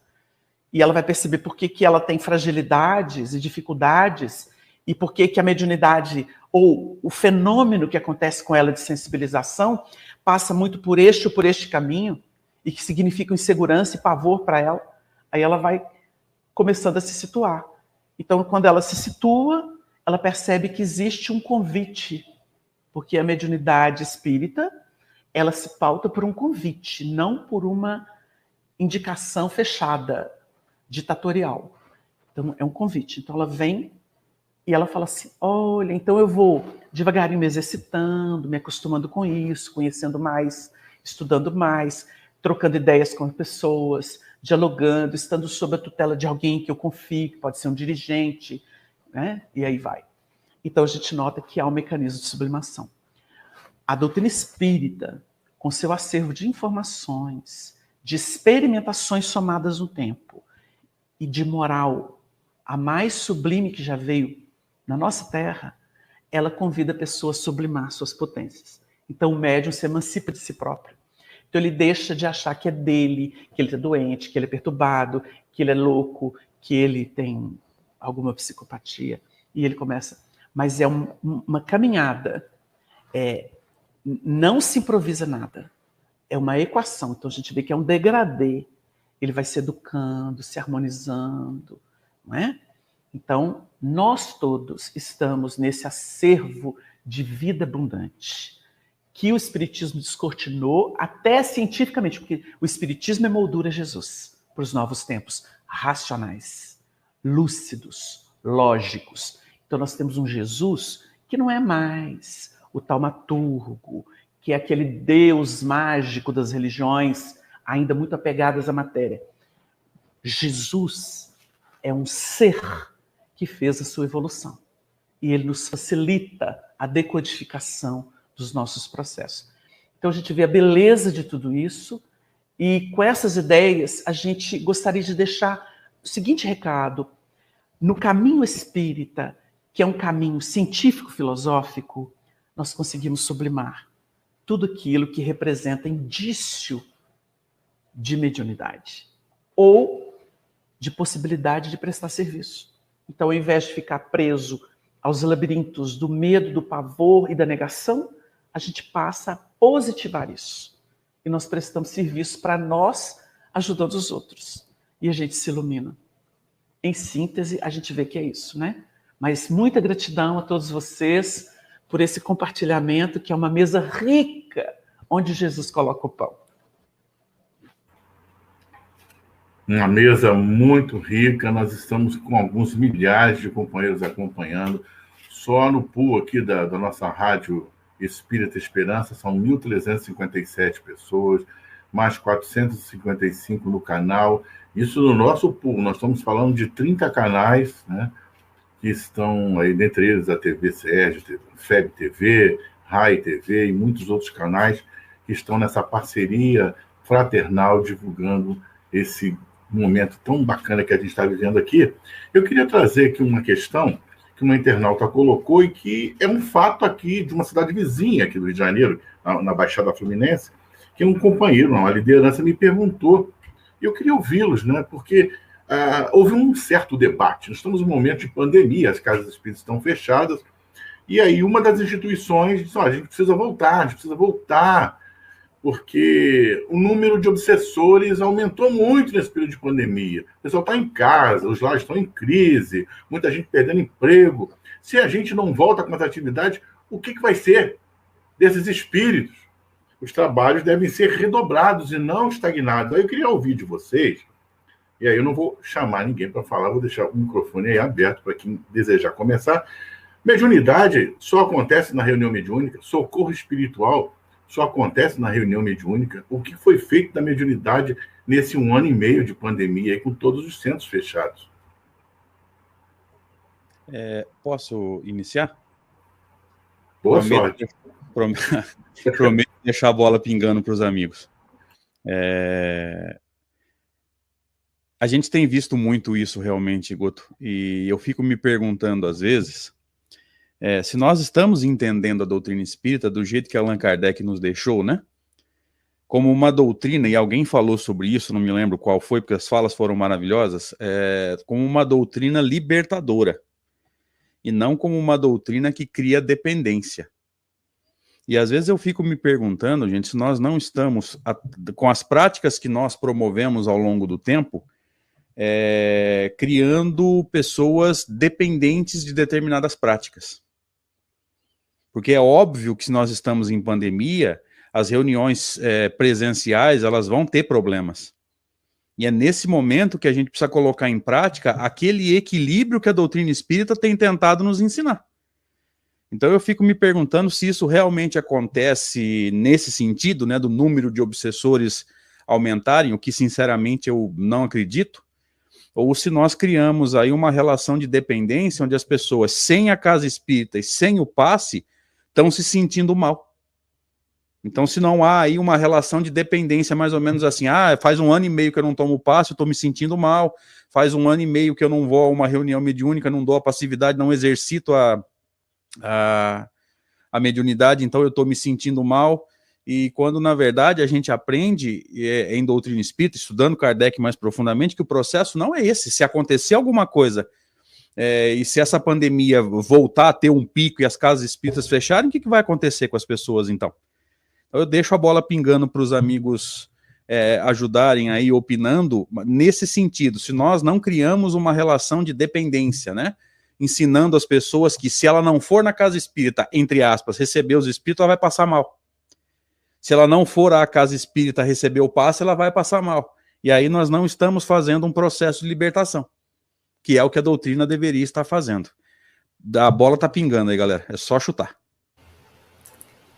e ela vai perceber por que ela tem fragilidades e dificuldades e por que a mediunidade ou o fenômeno que acontece com ela de sensibilização passa muito por este ou por este caminho e que significa insegurança e pavor para ela. Aí ela vai começando a se situar. Então, quando ela se situa, ela percebe que existe um convite, porque a mediunidade espírita, ela se pauta por um convite, não por uma indicação fechada, ditatorial. Então, é um convite. Então, ela vem e ela fala assim, olha, então eu vou devagarinho me exercitando, me acostumando com isso, conhecendo mais, estudando mais, trocando ideias com as pessoas, dialogando, estando sob a tutela de alguém que eu confio, que pode ser um dirigente, né? E aí vai. Então a gente nota que há um mecanismo de sublimação. A doutrina espírita, com seu acervo de informações, de experimentações somadas no tempo e de moral, a mais sublime que já veio na nossa terra, ela convida a pessoa a sublimar suas potências. Então o médium se emancipa de si próprio. Então ele deixa de achar que é dele, que ele está doente, que ele é perturbado, que ele é louco, que ele tem alguma psicopatia. E ele começa... Mas é uma caminhada. Não se improvisa nada. É uma equação. Então a gente vê que é um degradê. Ele vai se educando, se harmonizando, não é? Então, nós todos estamos nesse acervo de vida abundante, que o Espiritismo descortinou até cientificamente, porque o Espiritismo é moldura Jesus para os novos tempos, racionais, lúcidos, lógicos. Então, nós temos um Jesus que não é mais o taumaturgo, que é aquele Deus mágico das religiões, ainda muito apegadas à matéria. Jesus é um ser que fez a sua evolução. E ele nos facilita a decodificação dos nossos processos. Então a gente vê a beleza de tudo isso e com essas ideias a gente gostaria de deixar o seguinte recado. No caminho espírita, que é um caminho científico-filosófico, nós conseguimos sublimar tudo aquilo que representa indício de mediunidade ou de possibilidade de prestar serviço. Então, ao invés de ficar preso aos labirintos do medo, do pavor e da negação, a gente passa a positivar isso. E nós prestamos serviço para nós, ajudando os outros. E a gente se ilumina. Em síntese, a gente vê que é isso, né? Mas muita gratidão a todos vocês por esse compartilhamento, que é uma mesa rica, onde Jesus coloca o pão.
Uma mesa muito rica, nós estamos com alguns milhares de companheiros acompanhando. Só no pool aqui da nossa rádio Espírita Esperança são 1.357 pessoas, mais 455 no canal. Isso no nosso pool, nós estamos falando de 30 canais, né, que estão aí, dentre eles a TV Sérgio, FEB TV, RAI TV e muitos outros canais que estão nessa parceria fraternal divulgando esse momento tão bacana que a gente está vivendo aqui. Eu queria trazer aqui uma questão que uma internauta colocou e que é um fato aqui de uma cidade vizinha aqui do Rio de Janeiro, na Baixada Fluminense, que um companheiro, uma liderança me perguntou, e eu queria ouvi-los, né? Porque houve um certo debate. Nós estamos num momento de pandemia, as casas espíritas estão fechadas, e aí uma das instituições disse, a gente precisa voltar, porque o número de obsessores aumentou muito nesse período de pandemia. O pessoal está em casa, os lares estão em crise, muita gente perdendo emprego. Se a gente não volta com essa atividade, o que vai ser desses espíritos? Os trabalhos devem ser redobrados e não estagnados. Aí eu queria ouvir de vocês, e aí eu não vou chamar ninguém para falar, vou deixar o microfone aí aberto para quem desejar começar. Mediunidade só acontece na reunião mediúnica, socorro espiritual só acontece na reunião mediúnica. O que foi feito da mediunidade nesse 1 ano e meio de pandemia, aí, com todos os centros fechados?
Posso iniciar?
Boa sorte.
Prometo deixar a bola pingando para os amigos. A gente tem visto muito isso realmente, Guto, e eu fico me perguntando às vezes se nós estamos entendendo a doutrina espírita do jeito que Allan Kardec nos deixou, né? Como uma doutrina, e alguém falou sobre isso, não me lembro qual foi, porque as falas foram maravilhosas, como uma doutrina libertadora, e não como uma doutrina que cria dependência. E às vezes eu fico me perguntando, gente, se nós não estamos, com as práticas que nós promovemos ao longo do tempo, criando pessoas dependentes de determinadas práticas. Porque é óbvio que se nós estamos em pandemia, as reuniões presenciais, elas vão ter problemas. E é nesse momento que a gente precisa colocar em prática aquele equilíbrio que a doutrina espírita tem tentado nos ensinar. Então eu fico me perguntando se isso realmente acontece nesse sentido, né, do número de obsessores aumentarem, o que sinceramente eu não acredito, ou se nós criamos aí uma relação de dependência onde as pessoas sem a casa espírita e sem o passe estão se sentindo mal. Então, se não há aí uma relação de dependência mais ou menos assim, faz 1 ano e meio que eu não tomo passe, eu estou me sentindo mal, faz 1 ano e meio que eu não vou a uma reunião mediúnica, não dou a passividade, não exercito a mediunidade, então eu estou me sentindo mal, e quando na verdade a gente aprende em doutrina espírita, estudando Kardec mais profundamente, que o processo não é esse. Se acontecer alguma coisa, e se essa pandemia voltar a ter um pico e as casas espíritas fecharem, o que vai acontecer com as pessoas então? Eu deixo a bola pingando para os amigos ajudarem aí, opinando nesse sentido, se nós não criamos uma relação de dependência, né? Ensinando as pessoas que se ela não for na casa espírita, entre aspas, receber os espíritos, ela vai passar mal. Se ela não for à casa espírita receber o passe, ela vai passar mal. E aí nós não estamos fazendo um processo de libertação, que é o que a doutrina deveria estar fazendo. A bola tá pingando aí, galera. É só chutar.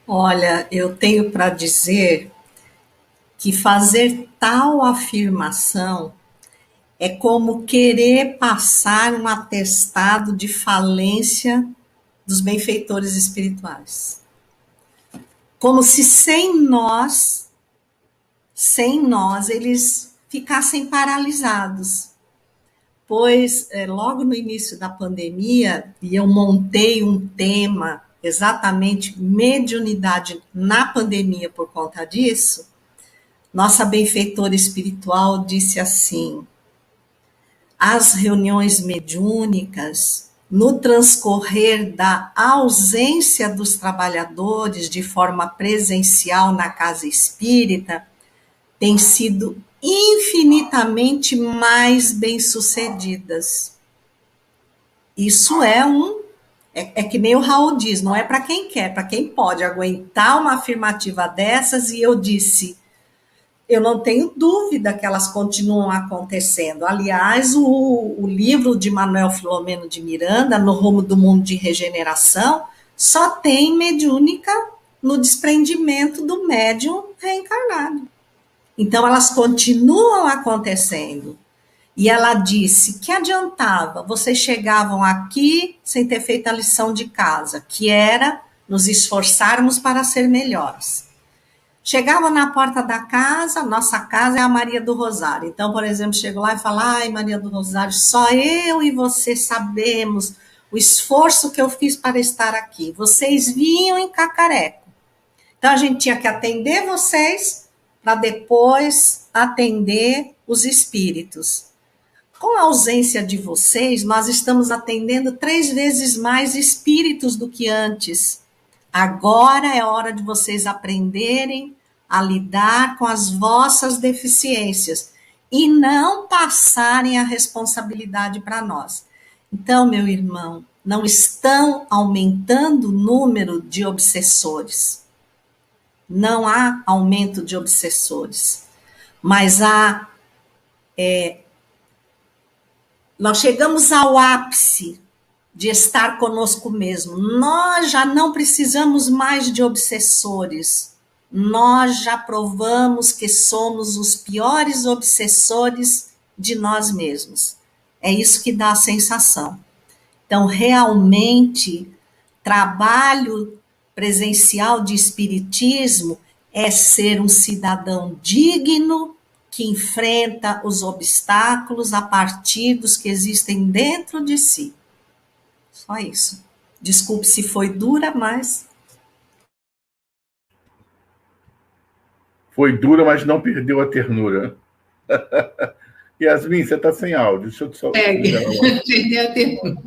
Olha, eu tenho para dizer que fazer tal afirmação é como querer passar um atestado de falência dos benfeitores espirituais. Como se sem nós, eles ficassem paralisados. Pois, logo no início da pandemia, e eu montei um tema, exatamente mediunidade na pandemia por conta disso, nossa benfeitora espiritual disse assim: as reuniões mediúnicas, no transcorrer da ausência dos trabalhadores de forma presencial na casa espírita, têm sido infinitamente mais bem-sucedidas. Isso é que nem o Raul diz, não é para quem quer, para quem pode aguentar uma afirmativa dessas, e eu disse, eu não tenho dúvida que elas continuam acontecendo. Aliás, o livro de Manuel Filomeno de Miranda, No Rumo do Mundo de Regeneração, só tem mediúnica no desprendimento do médium reencarnado. Então, elas continuam acontecendo. E ela disse que adiantava, vocês chegavam aqui sem ter feito a lição de casa, que era nos esforçarmos para ser melhores. Chegavam na porta da casa, nossa casa é a Maria do Rosário. Então, por exemplo, chego lá e falo, ai, Maria do Rosário, só eu e você sabemos o esforço que eu fiz para estar aqui. Vocês vinham em cacareco. Então, a gente tinha que atender vocês para depois atender os espíritos. com a ausência de vocês, nós estamos atendendo 3 vezes mais espíritos do que antes. Agora é hora de vocês aprenderem a lidar com as vossas deficiências e não passarem a responsabilidade para nós. Então, meu irmão, não estão aumentando o número de obsessores. Não há aumento de obsessores, mas nós chegamos ao ápice de estar conosco mesmo. Nós já não precisamos mais de obsessores. Nós já provamos que somos os piores obsessores de nós mesmos. É isso que dá a sensação. Então, realmente, trabalho presencial de espiritismo é ser um cidadão digno que enfrenta os obstáculos a partir dos que existem dentro de si. Só isso. Desculpe se foi dura, mas...
Foi dura, mas não perdeu a ternura. Yasmin, você está sem áudio. Deixa eu te soltar.
Perder a ternura.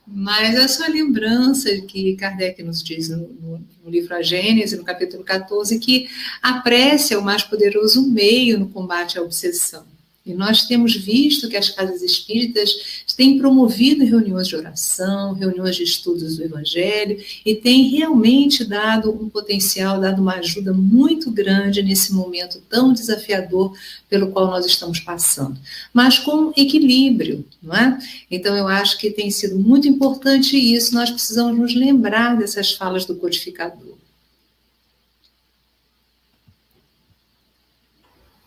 Mas a sua lembrança que Kardec nos diz no livro A Gênese, no capítulo 14, que a prece é o mais poderoso meio no combate à obsessão. E nós temos visto que as casas espíritas têm promovido reuniões de oração, reuniões de estudos do Evangelho, e têm realmente dado um potencial, dado uma ajuda muito grande nesse momento tão desafiador pelo qual nós estamos passando. Mas com equilíbrio, não é? Então eu acho que tem sido muito importante isso, nós precisamos nos lembrar dessas falas do codificador.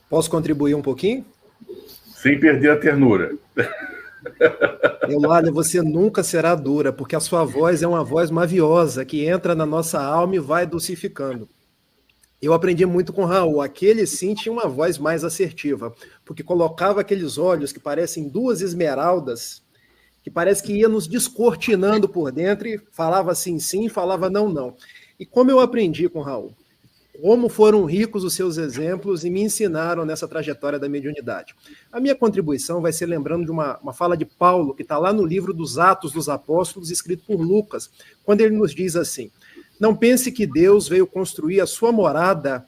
Posso contribuir um pouquinho?
Sem perder a ternura.
Eulália, você nunca será dura, porque a sua voz é uma voz maviosa, que entra na nossa alma e vai dulcificando. Eu aprendi muito com Raul, aquele sim tinha uma voz mais assertiva, porque colocava aqueles olhos que parecem 2 esmeraldas, que parece que ia nos descortinando por dentro e falava sim, sim, falava não, não. E como eu aprendi com Raul? Como foram ricos os seus exemplos e me ensinaram nessa trajetória da mediunidade. A minha contribuição vai ser lembrando de uma fala de Paulo, que está lá no livro dos Atos dos Apóstolos, escrito por Lucas, quando ele nos diz assim: não pense que Deus veio construir a sua morada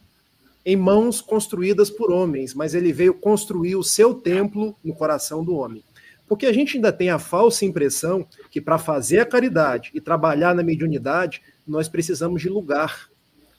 em mãos construídas por homens, mas ele veio construir o seu templo no coração do homem. Porque a gente ainda tem a falsa impressão que para fazer a caridade e trabalhar na mediunidade, nós precisamos de lugar.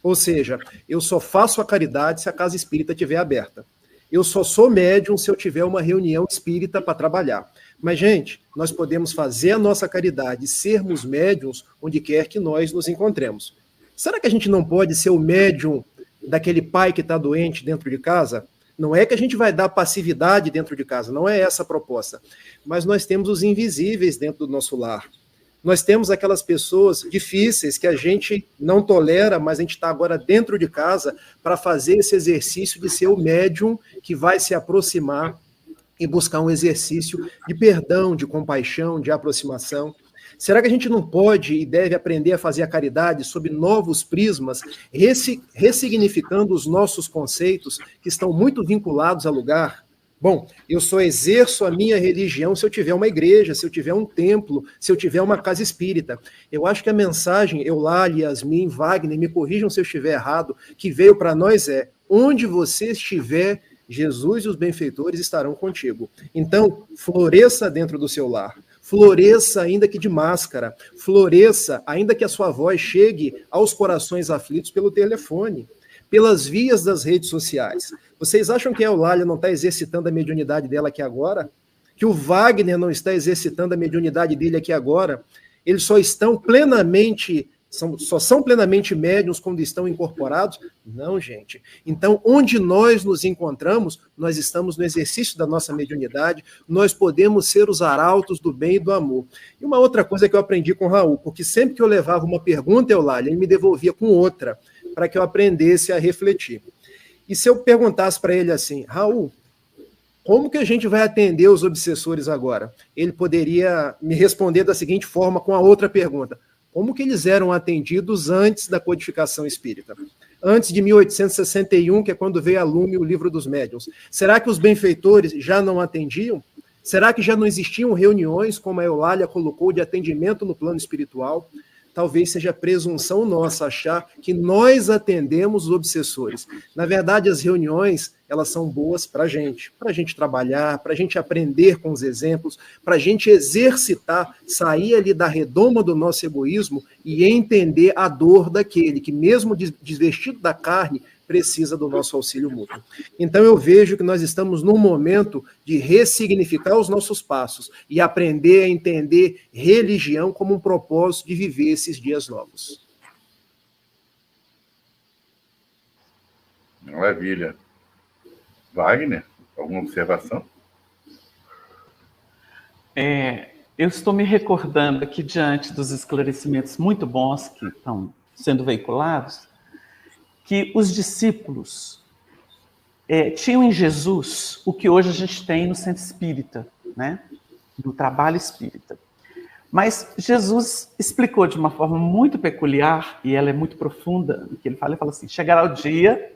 Ou seja, eu só faço a caridade se a casa espírita estiver aberta. Eu só sou médium se eu tiver uma reunião espírita para trabalhar. Mas, gente, nós podemos fazer a nossa caridade e sermos médiums onde quer que nós nos encontremos. Será que a gente não pode ser o médium daquele pai que está doente dentro de casa? Não é que a gente vai dar passividade dentro de casa, não é essa a proposta. Mas nós temos os invisíveis dentro do nosso lar. Nós temos aquelas pessoas difíceis que a gente não tolera, mas a gente está agora dentro de casa para fazer esse exercício de ser o médium que vai se aproximar e buscar um exercício de perdão, de compaixão, de aproximação. Será que a gente não pode e deve aprender a fazer a caridade sob novos prismas, ressignificando os nossos conceitos que estão muito vinculados a lugar? Bom, eu só exerço a minha religião se eu tiver uma igreja, se eu tiver um templo, se eu tiver uma casa espírita. Eu acho que a mensagem, Eulália, Yasmin, Wagner, me corrijam se eu estiver errado, que veio para nós é: onde você estiver, Jesus e os benfeitores estarão contigo. Então, floresça dentro do seu lar. Floresça ainda que de máscara. Floresça ainda que a sua voz chegue aos corações aflitos pelo telefone, pelas vias das redes sociais. Vocês acham que a Eulália não está exercitando a mediunidade dela aqui agora? Que o Wagner não está exercitando a mediunidade dele aqui agora? Eles só são plenamente médiuns quando estão incorporados? Não, gente. Então, onde nós nos encontramos, nós estamos no exercício da nossa mediunidade, nós podemos ser os arautos do bem e do amor. E uma outra coisa que eu aprendi com o Raul, porque sempre que eu levava uma pergunta, Eulália, ele me devolvia com outra, para que eu aprendesse a refletir. E se eu perguntasse para ele assim: Raul, como que a gente vai atender os obsessores agora? Ele poderia me responder da seguinte forma com a outra pergunta: como que eles eram atendidos antes da codificação espírita? Antes de 1861, que é quando veio a lume o Livro dos Médiuns. Será que os benfeitores já não atendiam? Será que já não existiam reuniões, como a Eulália colocou, de atendimento no plano espiritual? Talvez seja presunção nossa achar que nós atendemos os obsessores. Na verdade, as reuniões, elas são boas para a gente trabalhar, para a gente aprender com os exemplos, para a gente exercitar, sair ali da redoma do nosso egoísmo e entender a dor daquele que, mesmo desvestido da carne, precisa do nosso auxílio mútuo. Então eu vejo que nós estamos num momento de ressignificar os nossos passos e aprender a entender religião como um propósito de viver esses dias novos.
Maravilha. Wagner, alguma observação?
Eu estou me recordando aqui, diante dos esclarecimentos muito bons que estão sendo veiculados, que os discípulos tinham em Jesus o que hoje a gente tem no centro espírita, né? No trabalho espírita. Mas Jesus explicou de uma forma muito peculiar, e ela é muito profunda, no que ele fala assim: chegará o dia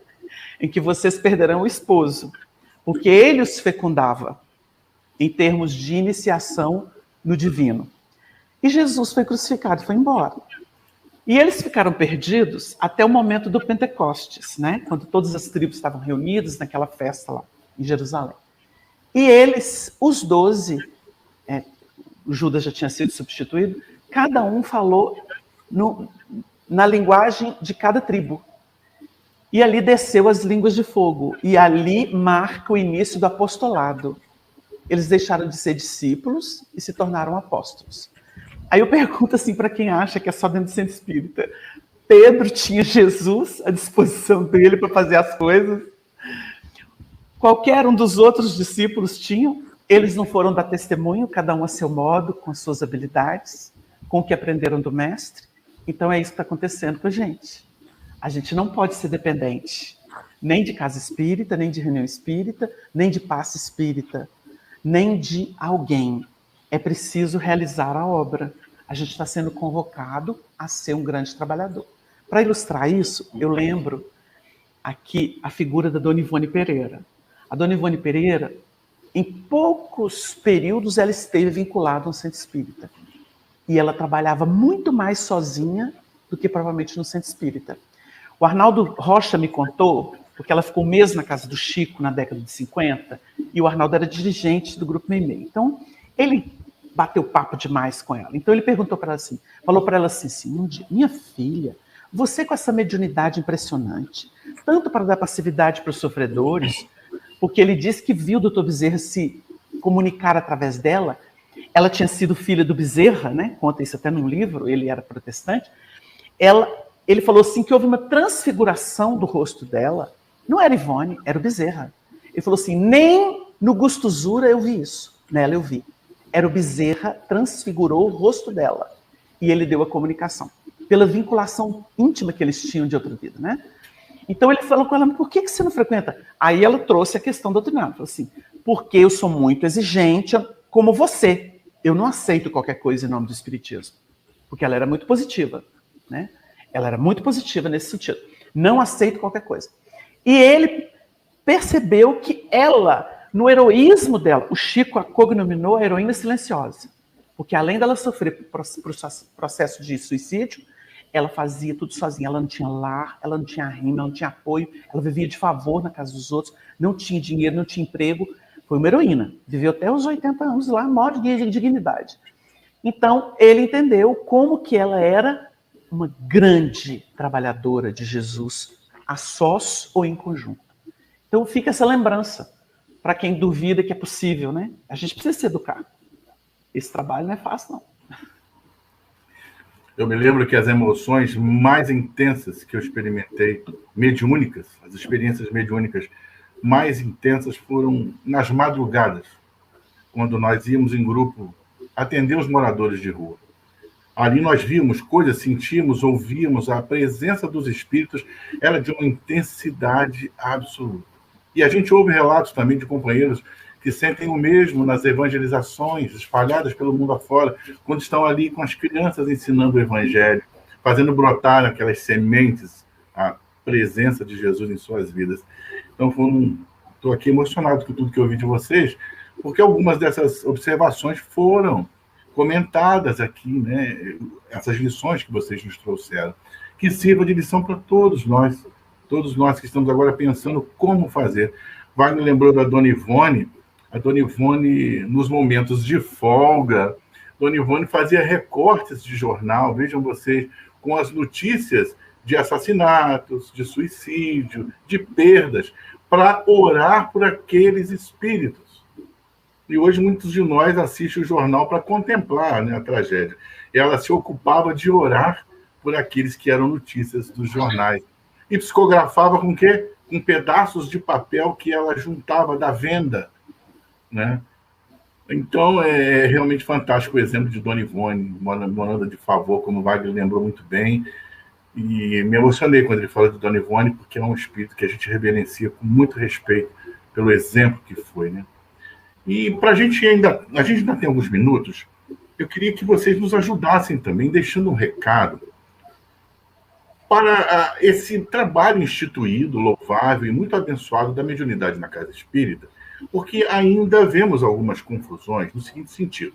em que vocês perderão o esposo, porque ele os fecundava em termos de iniciação no divino. E Jesus foi crucificado e foi embora. E eles ficaram perdidos até o momento do Pentecostes, né? Quando todas as tribos estavam reunidas naquela festa lá em Jerusalém. E eles, os 12, Judas já tinha sido substituído, cada um falou na linguagem de cada tribo. E ali desceu as línguas de fogo. E ali marca o início do apostolado. Eles deixaram de ser discípulos e se tornaram apóstolos. Aí eu pergunto assim para quem acha que é só dentro do centro espírita. Pedro tinha Jesus à disposição dele para fazer as coisas. Qualquer um dos outros discípulos tinham. Eles não foram dar testemunho, cada um a seu modo, com as suas habilidades, com o que aprenderam do mestre. Então é isso que está acontecendo com a gente. A gente não pode ser dependente nem de casa espírita, nem de reunião espírita, nem de passe espírita, nem de alguém. É preciso realizar a obra. A gente está sendo convocado a ser um grande trabalhador. Para ilustrar isso, eu lembro aqui a figura da Dona Ivone Pereira. A Dona Ivone Pereira, em poucos períodos, ela esteve vinculada a um centro espírita. E ela trabalhava muito mais sozinha do que provavelmente no centro espírita. O Arnaldo Rocha me contou, porque ela ficou um mês na casa do Chico na década de 50, e o Arnaldo era dirigente do Grupo Meimei. Então, ele bateu papo demais com ela. Então, ele perguntou para ela assim, falou para ela assim, um dia, minha filha, você com essa mediunidade impressionante, tanto para dar passividade para os sofredores, porque ele disse que viu o Dr. Bezerra se comunicar através dela. Ela tinha sido filha do Bezerra, né? Conta isso até num livro, ele era protestante. Ele falou assim que houve uma transfiguração do rosto dela. Não era Ivone, era o Bezerra. Ele falou assim, nem no Gustosura eu vi isso. Nela eu vi. Era o Bezerra, transfigurou o rosto dela. E ele deu a comunicação. Pela vinculação íntima que eles tinham de outra vida, né? Então ele falou com ela, por que você não frequenta? Aí ela trouxe a questão doutrinária. Falou assim, porque eu sou muito exigente como você. Eu não aceito qualquer coisa em nome do espiritismo. Porque ela era muito positiva, né? Ela era muito positiva nesse sentido. Não aceito qualquer coisa. E ele percebeu que ela, no heroísmo dela, o Chico a cognominou a heroína silenciosa. Porque além dela sofrer processo de suicídio, ela fazia tudo sozinha. Ela não tinha lar, ela não tinha rima, ela não tinha apoio, ela vivia de favor na casa dos outros, não tinha dinheiro, não tinha emprego. Foi uma heroína. Viveu até os 80 anos lá, maior de dignidade. Então, ele entendeu como que ela era uma grande trabalhadora de Jesus, a sós ou em conjunto. Então, fica essa lembrança para quem duvida que é possível, né? A gente precisa se educar. Esse trabalho não é fácil, não.
Eu me lembro que as emoções mais intensas que eu experimentei, mediúnicas, as experiências mediúnicas mais intensas foram nas madrugadas, quando nós íamos em grupo atender os moradores de rua. Ali nós vimos coisas, sentimos, ouvíamos, a presença dos espíritos era de uma intensidade absoluta. E a gente ouve relatos também de companheiros que sentem o mesmo nas evangelizações espalhadas pelo mundo afora, quando estão ali com as crianças ensinando o evangelho, fazendo brotar aquelas sementes, a presença de Jesus em suas vidas. Então, estou aqui emocionado com tudo que eu ouvi de vocês, porque algumas dessas observações foram comentadas aqui, né? Essas lições que vocês nos trouxeram, que sirva de lição para todos nós que estamos agora pensando como fazer. Wagner lembrou da Dona Ivone. A Dona Ivone, nos momentos de folga, Dona Ivone fazia recortes de jornal, vejam vocês, com as notícias de assassinatos, de suicídio, de perdas, para orar por aqueles espíritos. E hoje muitos de nós assistem o jornal para contemplar, né, a tragédia. Ela se ocupava de orar por aqueles que eram notícias dos jornais. E psicografava com o quê? Com pedaços de papel que ela juntava da venda, né? Então, é realmente fantástico o exemplo de Dona Ivone, morando de favor, como o Wagner lembrou muito bem. E me emocionei quando ele falou de Dona Ivone, porque é um espírito que a gente reverencia com muito respeito pelo exemplo que foi, né? E para a gente ainda tem alguns minutos, eu queria que vocês nos ajudassem também, deixando um recado para esse trabalho instituído, louvável e muito abençoado da mediunidade na Casa Espírita, porque ainda vemos algumas confusões no seguinte sentido.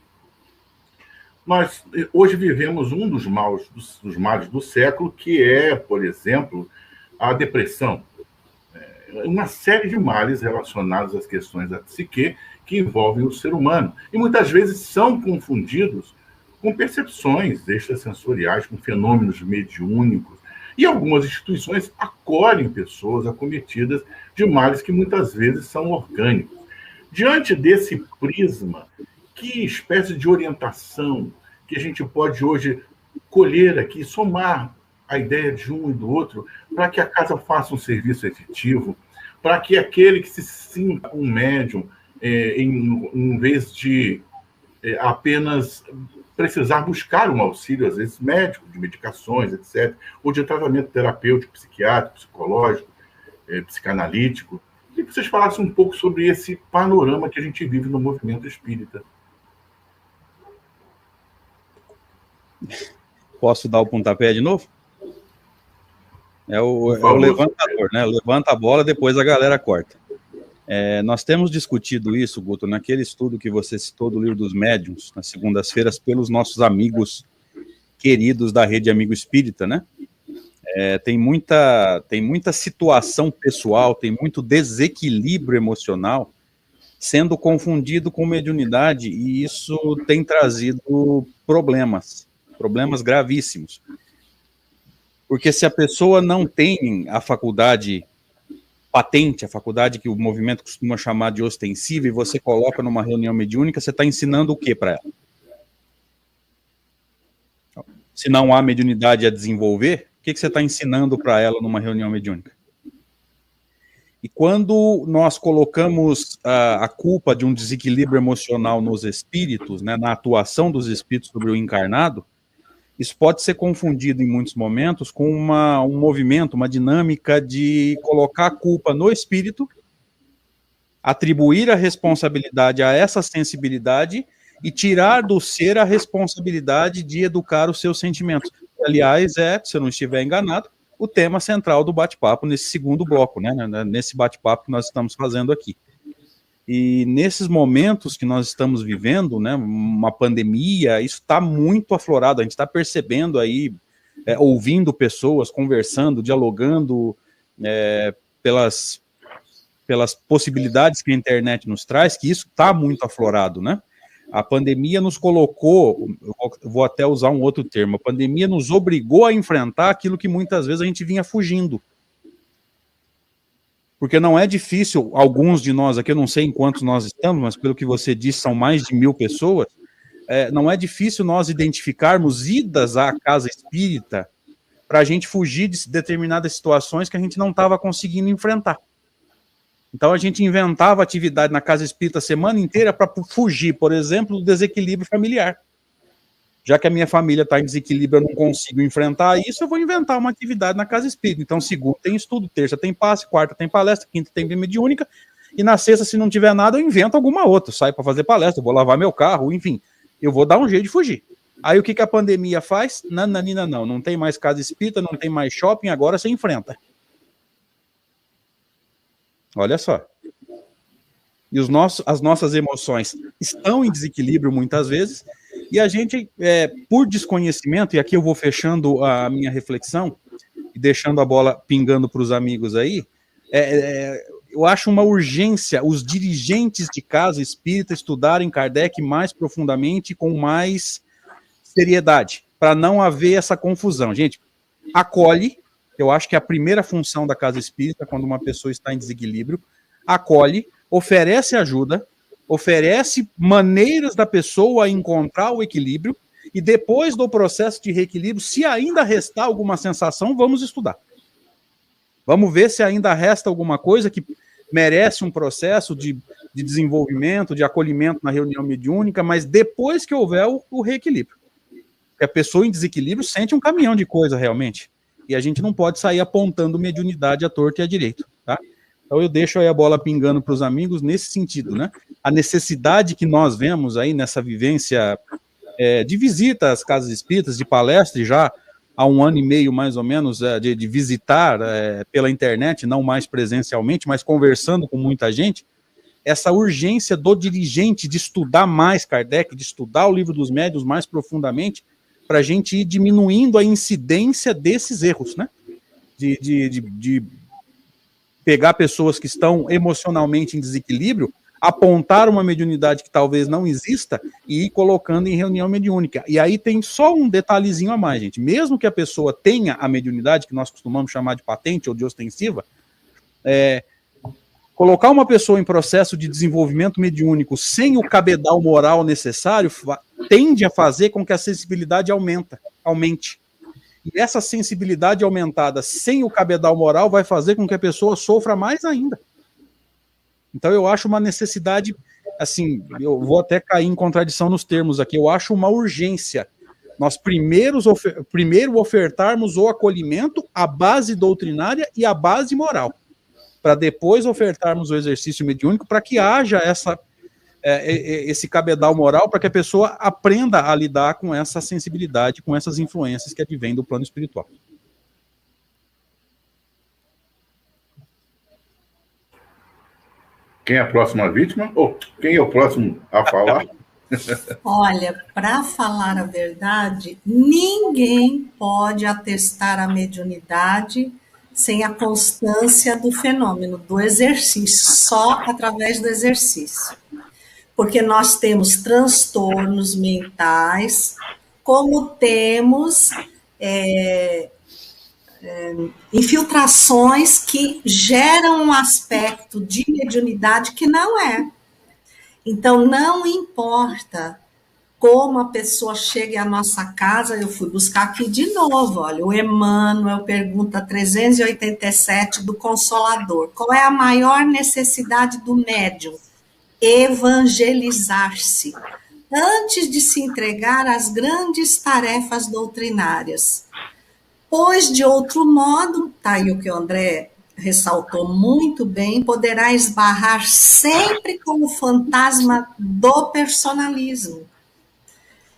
Nós hoje vivemos um dos males do século, que é, por exemplo, a depressão. Uma série de males relacionados às questões da psique que envolvem o ser humano. E muitas vezes são confundidos com percepções extrasensoriais, com fenômenos mediúnicos. E algumas instituições acolhem pessoas acometidas de males que muitas vezes são orgânicos. Diante desse prisma, que espécie de orientação que a gente pode hoje colher aqui, somar a ideia de um e do outro, para que a casa faça um serviço efetivo, para que aquele que se sinta um médium, em vez de apenas precisar buscar um auxílio, às vezes médico, de medicações, etc., ou de tratamento terapêutico, psiquiátrico, psicológico, psicanalítico, e que vocês falassem um pouco sobre esse panorama que a gente vive no movimento espírita.
Posso dar o pontapé de novo? É o levantador, né? Levanta a bola, depois a galera corta. Nós temos discutido isso, Guto, naquele estudo que você citou do Livro dos Médiuns, nas segundas-feiras, pelos nossos amigos queridos da Rede Amigo Espírita, né? Tem muita situação pessoal, tem muito desequilíbrio emocional sendo confundido com mediunidade, e isso tem trazido problemas gravíssimos. Porque se a pessoa não tem a faculdade patente, a faculdade que o movimento costuma chamar de ostensiva, e você coloca numa reunião mediúnica, você está ensinando o que para ela? Se não há mediunidade a desenvolver, o que você está ensinando para ela numa reunião mediúnica? E quando nós colocamos a culpa de um desequilíbrio emocional nos espíritos, né, na atuação dos espíritos sobre o encarnado, isso pode ser confundido em muitos momentos com um movimento, uma dinâmica de colocar a culpa no espírito, atribuir a responsabilidade a essa sensibilidade e tirar do ser a responsabilidade de educar os seus sentimentos. Aliás, se eu não estiver enganado, o tema central do bate-papo nesse segundo bloco, né, nesse bate-papo que nós estamos fazendo aqui. E nesses momentos que nós estamos vivendo, né, uma pandemia, isso está muito aflorado, a gente está percebendo aí, ouvindo pessoas, conversando, dialogando pelas possibilidades que a internet nos traz, que isso está muito aflorado, né? A pandemia nos colocou, eu vou até usar um outro termo, a pandemia nos obrigou a enfrentar aquilo que muitas vezes a gente vinha fugindo. Porque não é difícil, alguns de nós aqui, eu não sei em quantos nós estamos, mas pelo que você disse, são mais de 1000 pessoas, não é difícil nós identificarmos idas à casa espírita para a gente fugir de determinadas situações que a gente não estava conseguindo enfrentar. Então a gente inventava atividade na casa espírita a semana inteira para fugir, por exemplo, do desequilíbrio familiar. Já que a minha família está em desequilíbrio, eu não consigo enfrentar isso, eu vou inventar uma atividade na casa espírita. Então, segunda tem estudo, terça tem passe, quarta tem palestra, quinta tem mediúnica, e na sexta, se não tiver nada, eu invento alguma outra. Saio para fazer palestra, vou lavar meu carro, enfim. Eu vou dar um jeito de fugir. Aí o que a pandemia faz? Não tem mais casa espírita, não tem mais shopping, agora você enfrenta. Olha só. e as nossas emoções estão em desequilíbrio muitas vezes, e a gente, por desconhecimento, e aqui eu vou fechando a minha reflexão, e deixando a bola pingando para os amigos aí, eu acho uma urgência os dirigentes de casa espírita estudarem Kardec mais profundamente, com mais seriedade, para não haver essa confusão. Gente, acolhe, eu acho que a primeira função da casa espírita, quando uma pessoa está em desequilíbrio, acolhe, oferece ajuda, oferece maneiras da pessoa encontrar o equilíbrio, e depois do processo de reequilíbrio, se ainda restar alguma sensação, vamos estudar. Vamos ver se ainda resta alguma coisa que merece um processo de desenvolvimento, de acolhimento na reunião mediúnica, mas depois que houver o reequilíbrio. Porque a pessoa em desequilíbrio sente um caminhão de coisa realmente. E a gente não pode sair apontando mediunidade à torta e à direita, tá? Então eu deixo aí a bola pingando para os amigos nesse sentido, né? A necessidade que nós vemos aí nessa vivência de visita às casas espíritas, de palestra, já há 1 ano e meio mais ou menos, de visitar pela internet, não mais presencialmente, mas conversando com muita gente, essa urgência do dirigente de estudar mais Kardec, de estudar o Livro dos Médiuns mais profundamente, para a gente ir diminuindo a incidência desses erros, né? De pegar pessoas que estão emocionalmente em desequilíbrio, apontar uma mediunidade que talvez não exista e ir colocando em reunião mediúnica. E aí tem só um detalhezinho a mais, gente. Mesmo que a pessoa tenha a mediunidade, que nós costumamos chamar de patente ou de ostensiva, colocar uma pessoa em processo de desenvolvimento mediúnico sem o cabedal moral necessário tende a fazer com que a sensibilidade aumente. E essa sensibilidade aumentada sem o cabedal moral vai fazer com que a pessoa sofra mais ainda. Então eu acho uma necessidade, assim, eu vou até cair em contradição nos termos aqui, eu acho uma urgência nós primeiro ofertarmos o acolhimento, a base doutrinária e a base moral, para depois ofertarmos o exercício mediúnico, para que haja esse cabedal moral, para que a pessoa aprenda a lidar com essa sensibilidade, com essas influências que advêm do plano espiritual.
Quem é a próxima vítima? Ou quem é o próximo a falar?
Olha, para falar a verdade, ninguém pode atestar a mediunidade sem a constância do fenômeno, do exercício, só através do exercício. Porque nós temos transtornos mentais, como temos infiltrações que geram um aspecto de mediunidade que não é. Então, não importa como a pessoa chegue à nossa casa, eu fui buscar aqui de novo, olha, o Emmanuel pergunta 387 do Consolador, qual é a maior necessidade do médium? Evangelizar-se, antes de se entregar às grandes tarefas doutrinárias. Pois, de outro modo, tá aí o que o André ressaltou muito bem, poderá esbarrar sempre com o fantasma do personalismo.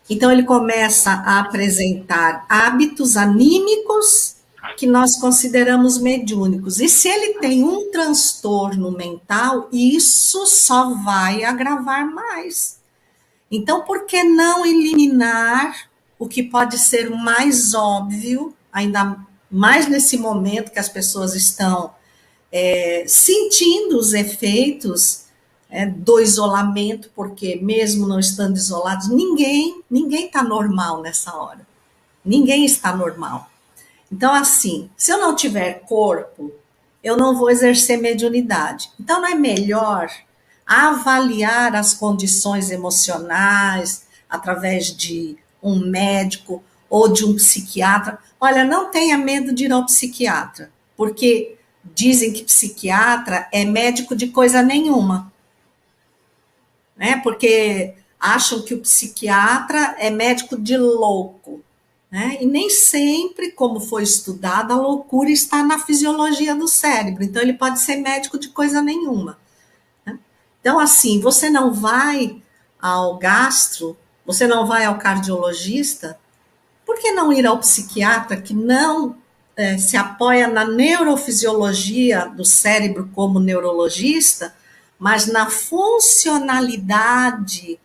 Então, ele começa a apresentar hábitos anímicos que nós consideramos mediúnicos. E se ele tem um transtorno mental, isso só vai agravar mais. Então, por que não eliminar o que pode ser mais óbvio, ainda mais nesse momento que as pessoas estão sentindo os efeitos do isolamento, porque mesmo não estando isolados, ninguém está normal nessa hora. Ninguém está normal. Então, assim, se eu não tiver corpo, eu não vou exercer mediunidade. Então, não é melhor avaliar as condições emocionais através de um médico ou de um psiquiatra? Olha, não tenha medo de ir ao psiquiatra, porque dizem que psiquiatra é médico de coisa nenhuma, né? Porque acham que o psiquiatra é médico de louco, né? E nem sempre, como foi estudado, a loucura está na fisiologia do cérebro, então ele pode ser médico de coisa nenhuma, né? Então, assim, você não vai ao gastro, você não vai ao cardiologista, por que não ir ao psiquiatra que não se apoia na neurofisiologia do cérebro como neurologista, mas na funcionalidade,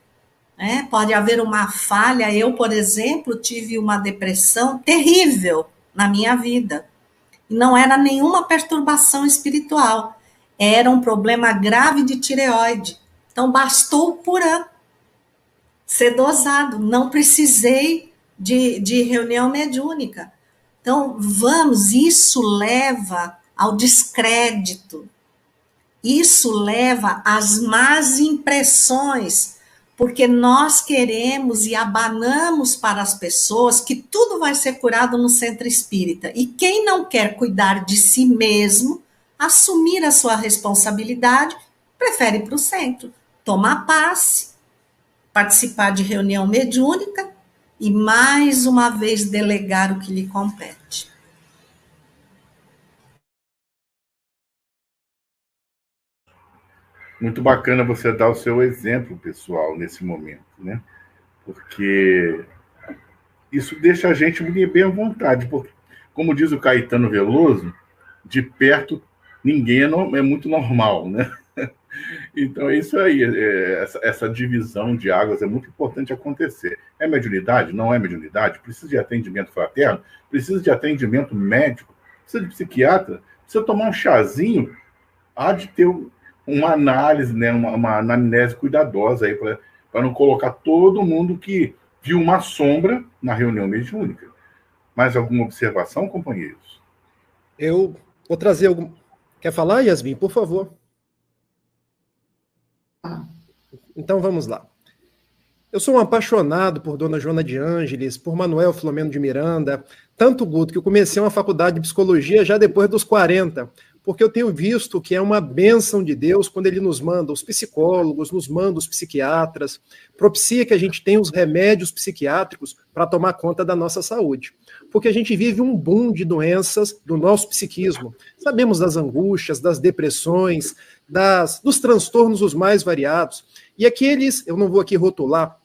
né? Pode haver uma falha. Eu, por exemplo, tive uma depressão terrível na minha vida. Não era nenhuma perturbação espiritual, era um problema grave de tireoide. Então, bastou o Puran ser dosado, não precisei de reunião mediúnica. Então, isso leva ao descrédito, isso leva às más impressões, porque nós queremos e abanamos para as pessoas que tudo vai ser curado no centro espírita. E quem não quer cuidar de si mesmo, assumir a sua responsabilidade, prefere ir para o centro, tomar passe, participar de reunião mediúnica e, mais uma vez, delegar o que lhe compete.
Muito bacana você dar o seu exemplo, pessoal, nesse momento, né? Porque isso deixa a gente bem à vontade, porque, como diz o Caetano Veloso, de perto ninguém é muito normal, né? Então é isso aí, essa divisão de águas é muito importante acontecer. É mediunidade? Não é mediunidade? Precisa de atendimento fraterno? Precisa de atendimento médico? Precisa de psiquiatra? Precisa tomar um chazinho? Há de ter uma análise, né, uma anamnese cuidadosa aí para não colocar todo mundo que viu uma sombra na reunião mediúnica. Mais alguma observação, companheiros?
Eu vou trazer algum... Quer falar, Yasmin, por favor? Então vamos lá. Eu sou um apaixonado por Dona Joana de Ângeles, por Manuel Filomeno de Miranda, tanto, Guto, que eu comecei uma faculdade de psicologia já depois dos 40, porque eu tenho visto que é uma bênção de Deus quando ele nos manda os psicólogos, nos manda os psiquiatras, propicia que a gente tenha os remédios psiquiátricos para tomar conta da nossa saúde. Porque a gente vive um boom de doenças do nosso psiquismo. Sabemos das angústias, das depressões, dos transtornos os mais variados. E aqueles, eu não vou aqui rotular,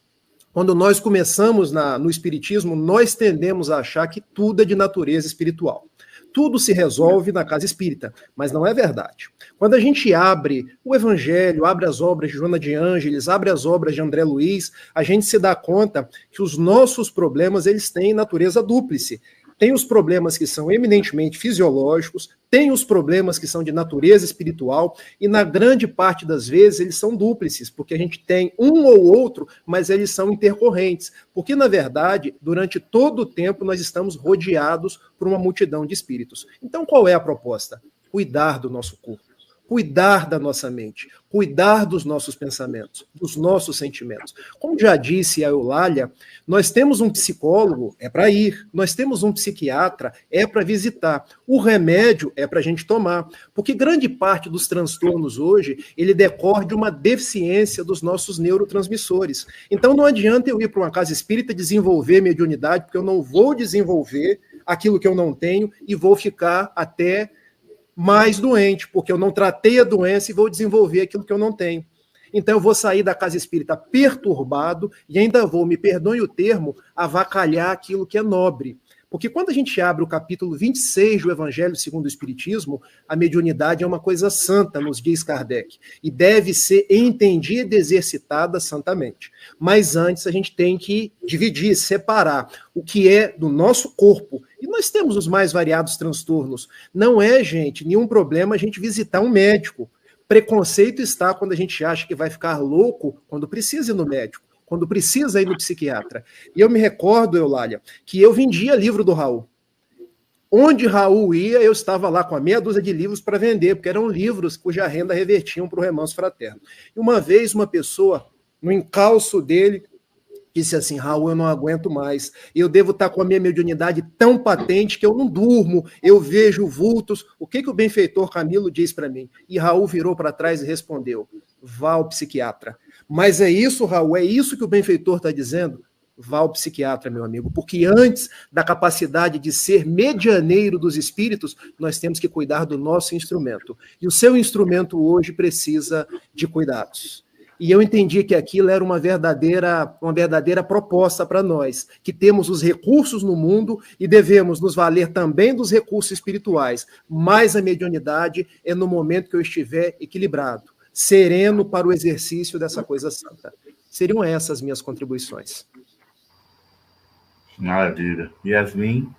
quando nós começamos no espiritismo, nós tendemos a achar que tudo é de natureza espiritual. Tudo se resolve na casa espírita, mas não é verdade. Quando a gente abre o Evangelho, abre as obras de Joana de Ângeles, abre as obras de André Luiz, a gente se dá conta que os nossos problemas, eles têm natureza dúplice. Tem os problemas que são eminentemente fisiológicos, tem os problemas que são de natureza espiritual, e na grande parte das vezes eles são dúplices, porque a gente tem um ou outro, mas eles são intercorrentes. Porque, na verdade, durante todo o tempo nós estamos rodeados por uma multidão de espíritos. Então, qual é a proposta? Cuidar do nosso corpo. Cuidar da nossa mente, cuidar dos nossos pensamentos, dos nossos sentimentos. Como já disse a Eulália, nós temos um psicólogo, é para ir. Nós temos um psiquiatra, é para visitar. O remédio é para a gente tomar. Porque grande parte dos transtornos hoje, ele decorre de uma deficiência dos nossos neurotransmissores. Então não adianta eu ir para uma casa espírita desenvolver mediunidade, porque eu não vou desenvolver aquilo que eu não tenho e vou ficar até mais doente, porque eu não tratei a doença e vou desenvolver aquilo que eu não tenho. Então eu vou sair da casa espírita perturbado e ainda vou, me perdoe o termo, avacalhar aquilo que é nobre. Porque quando a gente abre o capítulo 26 do Evangelho segundo o Espiritismo, a mediunidade é uma coisa santa, nos diz Kardec, e deve ser entendida e exercitada santamente. Mas antes a gente tem que dividir, separar o que é do nosso corpo. E nós temos os mais variados transtornos. Não é, gente, nenhum problema a gente visitar um médico. Preconceito está quando a gente acha que vai ficar louco quando precisa ir no médico, quando precisa ir no psiquiatra. E eu me recordo, Eulália, que eu vendia livro do Raul. Onde Raul ia, eu estava lá com a meia dúzia de livros para vender, porque eram livros cuja renda revertiam para o Remanso Fraterno. E uma vez uma pessoa, no encalço dele, disse assim: Raul, eu não aguento mais. Eu devo estar com a minha mediunidade tão patente que eu não durmo, eu vejo vultos. O que o benfeitor Camilo diz para mim? E Raul virou para trás e respondeu: vá ao psiquiatra. Mas é isso, Raul, é isso que o benfeitor está dizendo? Vá ao psiquiatra, meu amigo, porque antes da capacidade de ser medianeiro dos espíritos, nós temos que cuidar do nosso instrumento. E o seu instrumento hoje precisa de cuidados. E eu entendi que aquilo era uma verdadeira proposta para nós, que temos os recursos no mundo e devemos nos valer também dos recursos espirituais, mas a mediunidade é no momento que eu estiver equilibrado. sereno para o exercício dessa coisa santa. Seriam essas minhas contribuições.
Maravilha. Yasmin?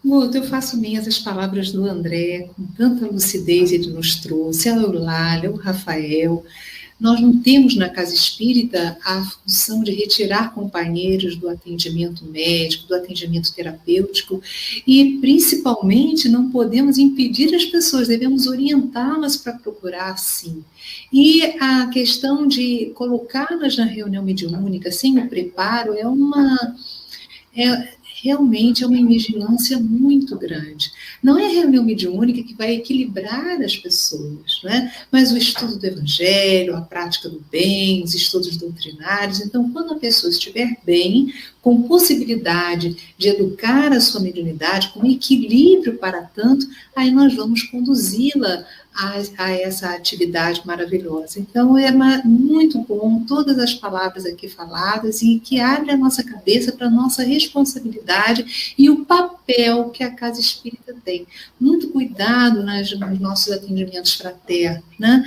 Guto, eu faço minhas as palavras do André, com tanta lucidez ele nos trouxe, a Eulália, o Rafael. Nós não temos na Casa Espírita a função de retirar companheiros do atendimento médico, do atendimento terapêutico, e principalmente não podemos impedir as pessoas, devemos orientá-las para procurar, sim. E a questão de colocá-las na reunião mediúnica sem o preparo realmente é uma vigilância muito grande. Não é a reunião mediúnica que vai equilibrar as pessoas, né? Mas o estudo do Evangelho, a prática do bem, os estudos doutrinários. Então, quando a pessoa estiver bem, com possibilidade de educar a sua mediunidade, com equilíbrio para tanto, aí nós vamos conduzi-la a essa atividade maravilhosa. Então, é muito bom todas as palavras aqui faladas e que abre a nossa cabeça para a nossa responsabilidade e o papel que a Casa Espírita tem. Muito cuidado nos nossos atendimentos fraternos, né?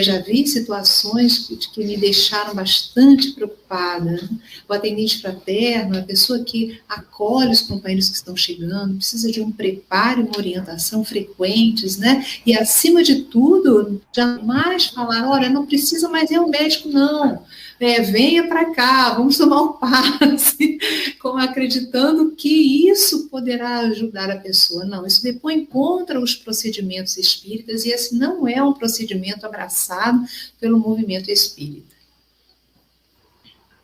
Já vi situações que me deixaram bastante preocupada, né? O atendente fraterno, a pessoa que acolhe os companheiros que estão chegando, precisa de um preparo e uma orientação frequentes, né? E, acima de tudo, jamais falar, olha, não precisa mais ir ao médico, não. Venha para cá, vamos tomar um passe, como acreditando que isso poderá ajudar a pessoa. Não, isso depõe contra os procedimentos espíritas e esse não é um procedimento abraçado pelo movimento espírita.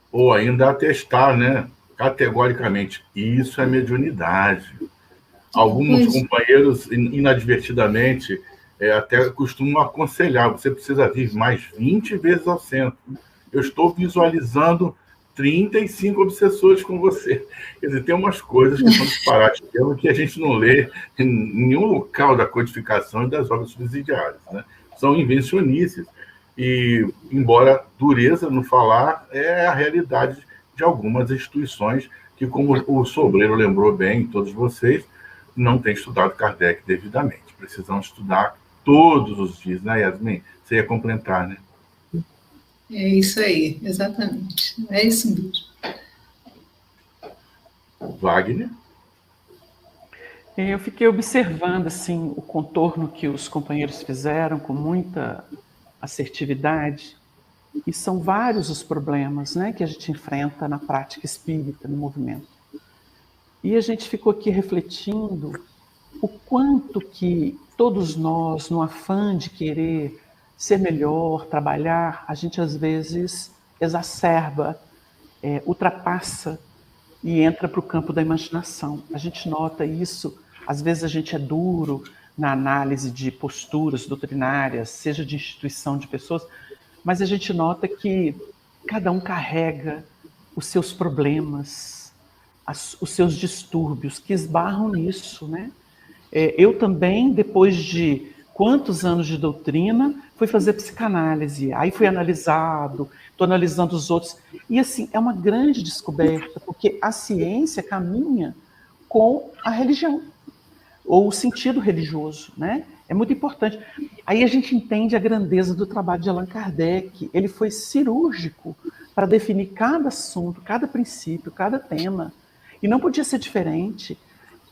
Ou ainda atestar, né, categoricamente, isso é mediunidade. Alguns companheiros, inadvertidamente, até costumam aconselhar, você precisa vir mais 20 vezes ao centro. Eu estou visualizando 35 obsessores com você. Quer dizer, tem umas coisas que são disparates que a gente não lê em nenhum local da codificação e das obras subsidiárias, né? São invencionices. E, embora dureza no falar, é a realidade de algumas instituições que, como o Sobreiro lembrou bem, todos vocês, não têm estudado Kardec devidamente. Precisam estudar todos os dias, né, Yasmin? Você ia complementar, né?
É isso aí, exatamente. É isso mesmo.
Wagner?
Eu fiquei observando assim, o contorno que os companheiros fizeram com muita assertividade, e são vários os problemas, né, que a gente enfrenta na prática espírita, no movimento. E a gente ficou aqui refletindo o quanto que todos nós, no afã de querer ser melhor, trabalhar, a gente às vezes exacerba, ultrapassa e entra para o campo da imaginação. A gente nota isso, às vezes a gente é duro na análise de posturas doutrinárias, seja de instituição de pessoas, mas a gente nota que cada um carrega os seus problemas, os seus distúrbios, que esbarram nisso, né? Eu também, depois de quantos anos de doutrina, fui fazer psicanálise, aí fui analisado, estou analisando os outros, e assim, é uma grande descoberta, porque a ciência caminha com a religião, ou o sentido religioso, né? É muito importante. Aí a gente entende a grandeza do trabalho de Allan Kardec. Ele foi cirúrgico para definir cada assunto, cada princípio, cada tema. E não podia ser diferente.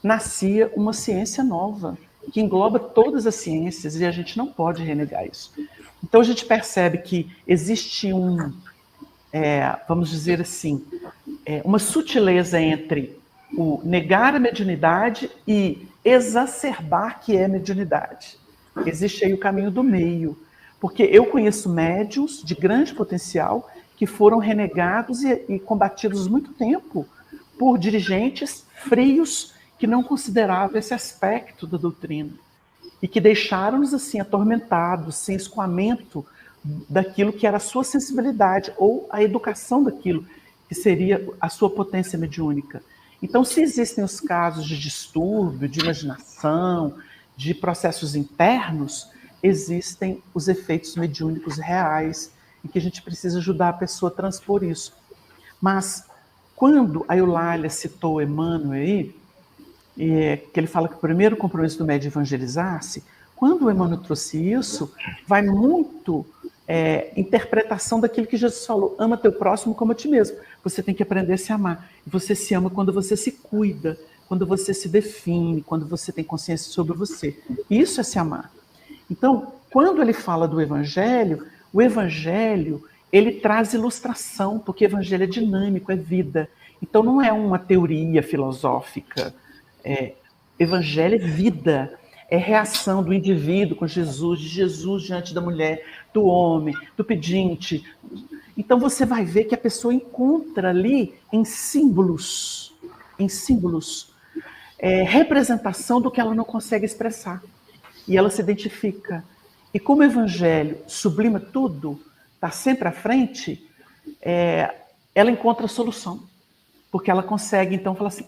Nascia uma ciência nova, que engloba todas as ciências, e a gente não pode renegar isso. Então a gente percebe que existe vamos dizer assim, uma sutileza entre o negar a mediunidade e exacerbar que é mediunidade. Existe aí o caminho do meio, porque eu conheço médiuns de grande potencial que foram renegados e combatidos muito tempo por dirigentes frios que não consideravam esse aspecto da doutrina e que deixaram-nos assim atormentados, sem escoamento daquilo que era a sua sensibilidade ou a educação daquilo que seria a sua potência mediúnica. Então, se existem os casos de distúrbio, de imaginação, de processos internos, existem os efeitos mediúnicos reais e que a gente precisa ajudar a pessoa a transpor isso. Mas, quando a Eulália citou o Emmanuel aí, que ele fala que o primeiro compromisso do médium é evangelizar-se, Quando o Emmanuel trouxe isso, vai muito interpretação daquilo que Jesus falou. Ama teu próximo como a ti mesmo. Você tem que aprender a se amar. Você se ama quando você se cuida, quando você se define, quando você tem consciência sobre você. Isso é se amar. Então, quando ele fala do Evangelho, o Evangelho, ele traz ilustração, porque o Evangelho é dinâmico, é vida. Então, não é uma teoria filosófica. Evangelho é vida, é reação do indivíduo com Jesus, de Jesus diante da mulher, do homem, do pedinte. Então, você vai ver que a pessoa encontra ali em símbolos, representação do que ela não consegue expressar. E ela se identifica. E como o Evangelho sublima tudo, está sempre à frente, ela encontra a solução. Porque ela consegue, então, falar assim,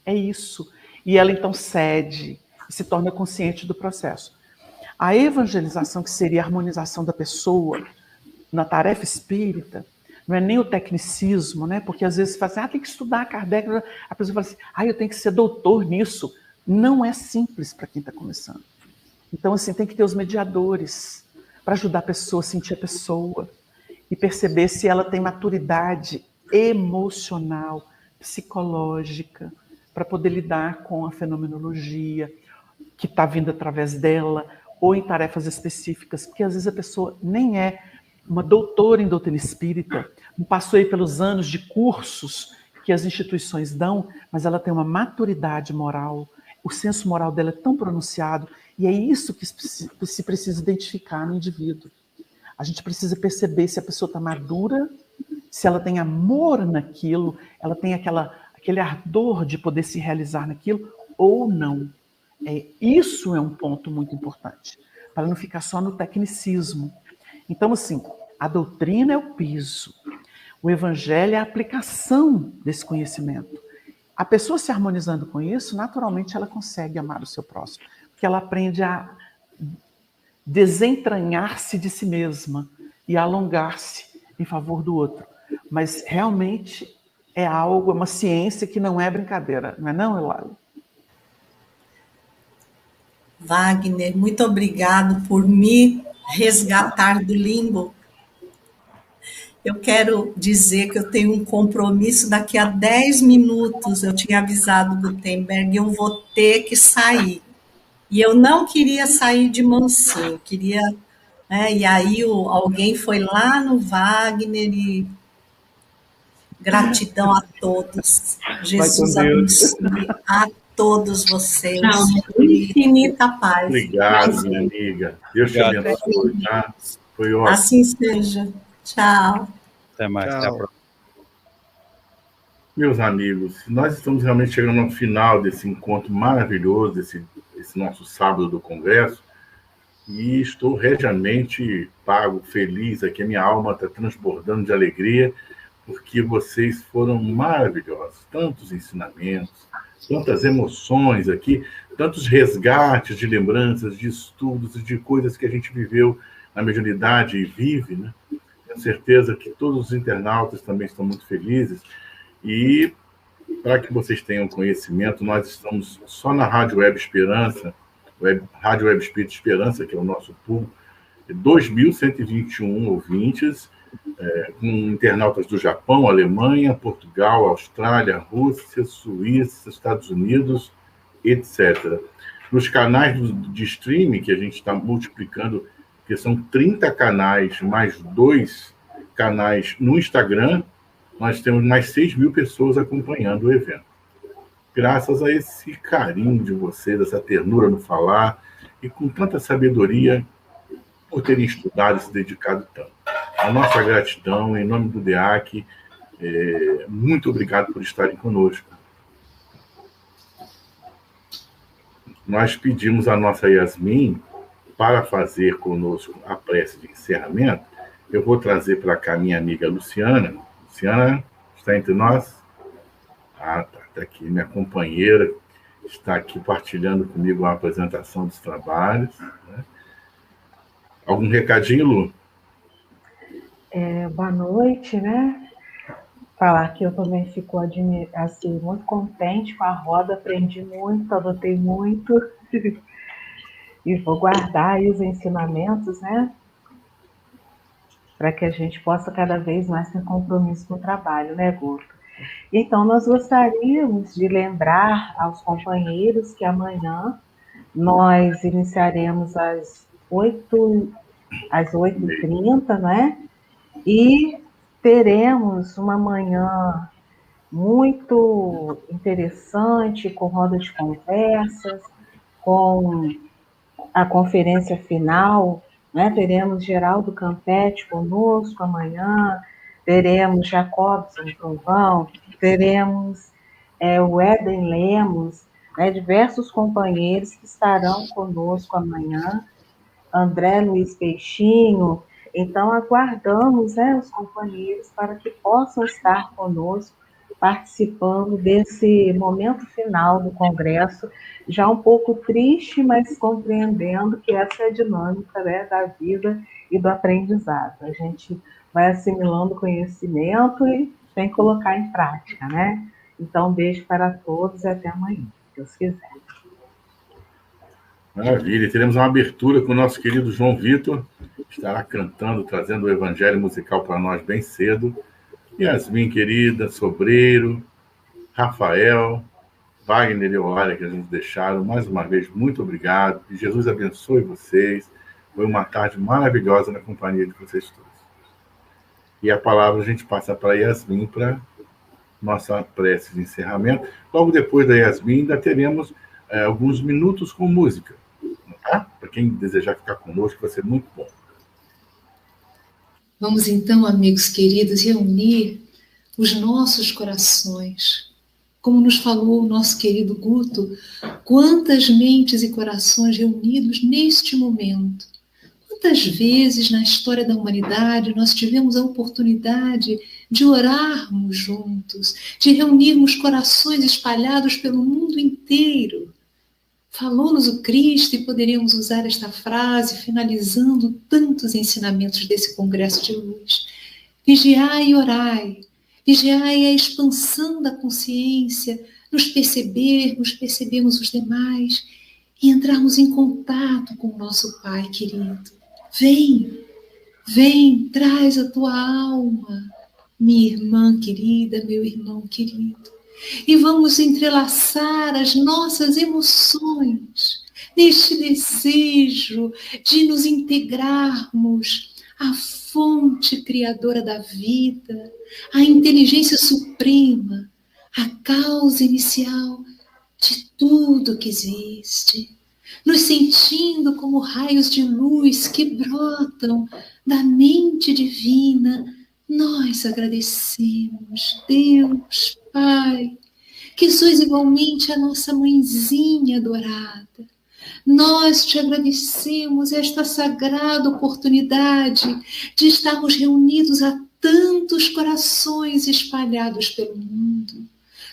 é isso. E ela, então, cede e se torna consciente do processo. A evangelização, que seria a harmonização da pessoa na tarefa espírita, não é nem o tecnicismo, né? Porque às vezes você fala assim, tem que estudar Kardec. A pessoa fala assim, eu tenho que ser doutor nisso. Não é simples para quem está começando. Então, assim, tem que ter os mediadores para ajudar a pessoa a sentir a pessoa e perceber se ela tem maturidade emocional, psicológica, para poder lidar com a fenomenologia que está vindo através dela, ou em tarefas específicas, porque às vezes a pessoa nem é uma doutora em doutrina espírita, não passou aí pelos anos de cursos que as instituições dão, mas ela tem uma maturidade moral, o senso moral dela é tão pronunciado, e é isso que se precisa identificar no indivíduo. A gente precisa perceber se a pessoa está madura, se ela tem amor naquilo, ela tem aquele ardor de poder se realizar naquilo, ou não. Isso é um ponto muito importante, para não ficar só no tecnicismo. Então, assim, a doutrina é o piso, o Evangelho é a aplicação desse conhecimento. A pessoa se harmonizando com isso, naturalmente ela consegue amar o seu próximo, porque ela aprende a desentranhar-se de si mesma e a alongar-se em favor do outro. Mas realmente é uma ciência que não é brincadeira, não é não, Eulália?
Wagner, muito obrigado por me resgatar do limbo. Eu quero dizer que eu tenho um compromisso daqui a 10 minutos. Eu tinha avisado o Gutenberg, eu vou ter que sair. E eu não queria sair de mansinho, queria... e aí alguém foi lá no Wagner e... Gratidão a todos. Jesus abençoe a todos vocês. Infinita paz.
Obrigado, minha amiga. Deus te abençoe, tá? Foi ótimo.
Assim seja. Tchau.
Até mais.
Tchau.
Até a próxima.
Meus amigos, nós estamos realmente chegando ao final desse encontro maravilhoso, esse nosso sábado do Congresso, e estou regiamente pago, feliz aqui, a minha alma está transbordando de alegria, porque vocês foram maravilhosos, tantos ensinamentos, tantas emoções aqui, tantos resgates de lembranças, de estudos e de coisas que a gente viveu na mediunidade e vive, né? Tenho certeza que todos os internautas também estão muito felizes. E, para que vocês tenham conhecimento, nós estamos só na Rádio Web Esperança, Rádio Web Espírito Esperança, que é o nosso público, 2.121 ouvintes, com internautas do Japão, Alemanha, Portugal, Austrália, Rússia, Suíça, Estados Unidos, etc. Nos canais de streaming, que a gente está multiplicando, que são 30 canais, mais 2 canais no Instagram, nós temos mais 6.000 pessoas acompanhando o evento. Graças a esse carinho de vocês, essa ternura no falar, e com tanta sabedoria por terem estudado e se dedicado tanto. A nossa gratidão, em nome do DEAC, muito obrigado por estarem conosco. Nós pedimos a nossa Yasmin para fazer conosco a prece de encerramento. Eu vou trazer para cá minha amiga Luciana. Luciana, está entre nós? Está aqui, minha companheira, está aqui partilhando comigo a apresentação dos trabalhos. Né? Algum recadinho, Lu?
Boa noite, né? Falar que eu também fico assim, muito contente com a roda, aprendi muito, adotei muito. E vou guardar aí os ensinamentos, né? Para que a gente possa cada vez mais ter compromisso com o trabalho, né, Guto? Então, nós gostaríamos de lembrar aos companheiros que amanhã nós iniciaremos às 8h30, né? E teremos uma manhã muito interessante, com roda de conversas, com a conferência final, né? Teremos Geraldo Campetti conosco amanhã, teremos Jacobson Trovão, teremos o Éden Lemos, né? Diversos companheiros que estarão conosco amanhã, André Luiz Peixinho. Então, aguardamos, né, os companheiros para que possam estar conosco, participando desse momento final do Congresso, já um pouco triste, mas compreendendo que essa é a dinâmica, né, da vida e do aprendizado. A gente vai assimilando conhecimento e tem que colocar em prática, né? Então, um beijo para todos e até amanhã, se Deus quiser.
Maravilha. Teremos uma abertura com o nosso querido João Vitor, que estará cantando, trazendo o evangelho musical para nós bem cedo. Yasmin, querida, Sobreiro, Rafael, Wagner e Eulália, que a gente deixaram. Mais uma vez, muito obrigado. Que Jesus abençoe vocês. Foi uma tarde maravilhosa na companhia de vocês todos. E a palavra a gente passa para Yasmin, para nossa prece de encerramento. Logo depois da Yasmin, ainda teremos alguns minutos com música. Tá? Para quem desejar ficar conosco, vai ser muito bom.
Vamos então, amigos queridos, reunir os nossos corações. Como nos falou o nosso querido Guto, quantas mentes e corações reunidos neste momento. Quantas vezes na história da humanidade nós tivemos a oportunidade de orarmos juntos, de reunirmos corações espalhados pelo mundo inteiro. Falou-nos o Cristo e poderíamos usar esta frase, finalizando tantos ensinamentos desse congresso de luz. Vigiai e orai. Vigiai a expansão da consciência, nos percebermos os demais e entrarmos em contato com o nosso Pai querido. Vem, traz a tua alma, minha irmã querida, meu irmão querido. E vamos entrelaçar as nossas emoções neste desejo de nos integrarmos à fonte criadora da vida, à inteligência suprema, à causa inicial de tudo que existe, nos sentindo como raios de luz que brotam da mente divina. Nós agradecemos, Deus, Pai, que sois igualmente a nossa mãezinha adorada. Nós te agradecemos esta sagrada oportunidade de estarmos reunidos a tantos corações espalhados pelo mundo.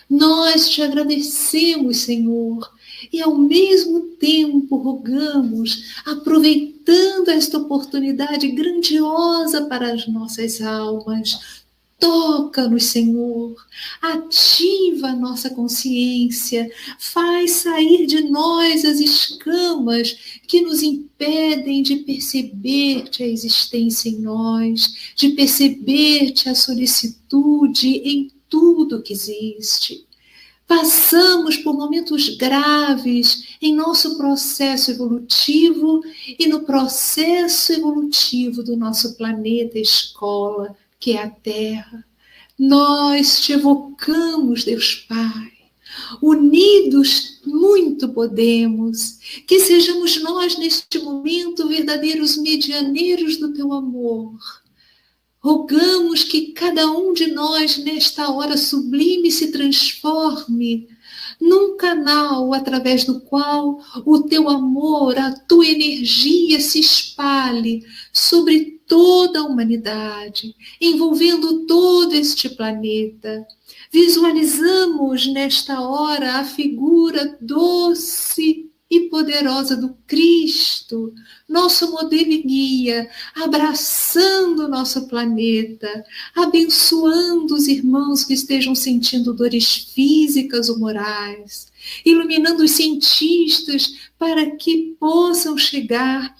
Nós te agradecemos, Senhor, e ao mesmo tempo rogamos, aproveitando esta oportunidade grandiosa para as nossas almas, toca-nos, Senhor, ativa a nossa consciência, faz sair de nós as escamas que nos impedem de perceber-te a existência em nós, de perceber-te a solicitude em tudo que existe. Passamos por momentos graves em nosso processo evolutivo e no processo evolutivo do nosso planeta escola, que é a Terra. Nós te evocamos, Deus Pai. Unidos muito podemos, que sejamos nós neste momento verdadeiros medianeiros do teu amor. Rogamos que cada um de nós, nesta hora sublime, se transforme num canal através do qual o teu amor, a tua energia se espalhe sobre toda a humanidade, envolvendo todo este planeta. Visualizamos nesta hora a figura doce, e poderosa do Cristo, nosso modelo e guia, abraçando o nosso planeta, abençoando os irmãos que estejam sentindo dores físicas ou morais, iluminando os cientistas para que possam chegar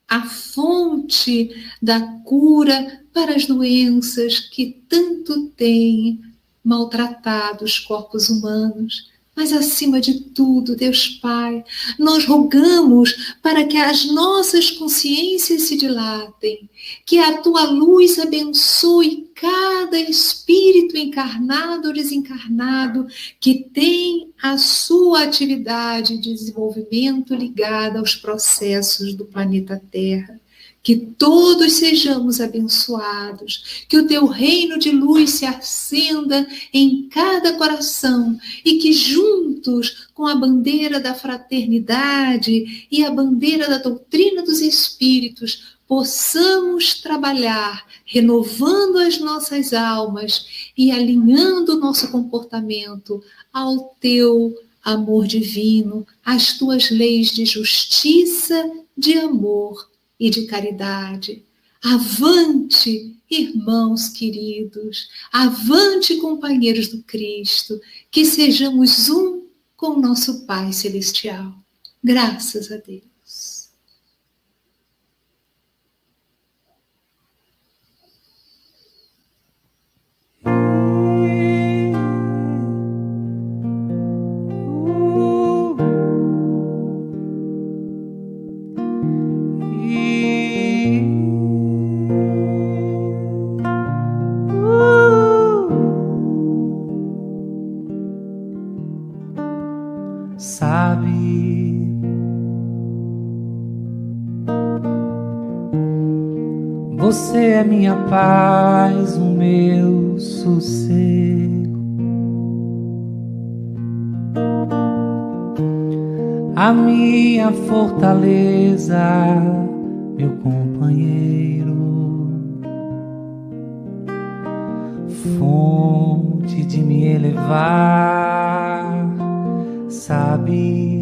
à fonte da cura para as doenças que tanto têm maltratado os corpos humanos. Mas, acima de tudo, Deus Pai, nós rogamos para que as nossas consciências se dilatem, que a Tua luz abençoe cada espírito encarnado ou desencarnado que tem a sua atividade de desenvolvimento ligada aos processos do planeta Terra. Que todos sejamos abençoados, que o teu reino de luz se acenda em cada coração e que juntos, com a bandeira da fraternidade e a bandeira da doutrina dos espíritos, possamos trabalhar, renovando as nossas almas e alinhando o nosso comportamento ao teu amor divino, às tuas leis de justiça, de amor e de caridade. Avante, irmãos queridos, avante, companheiros do Cristo, que sejamos um com o nosso Pai Celestial. Graças a Deus.
Você é minha paz, o meu sossego, a minha fortaleza, meu companheiro, fonte de me elevar, sabe?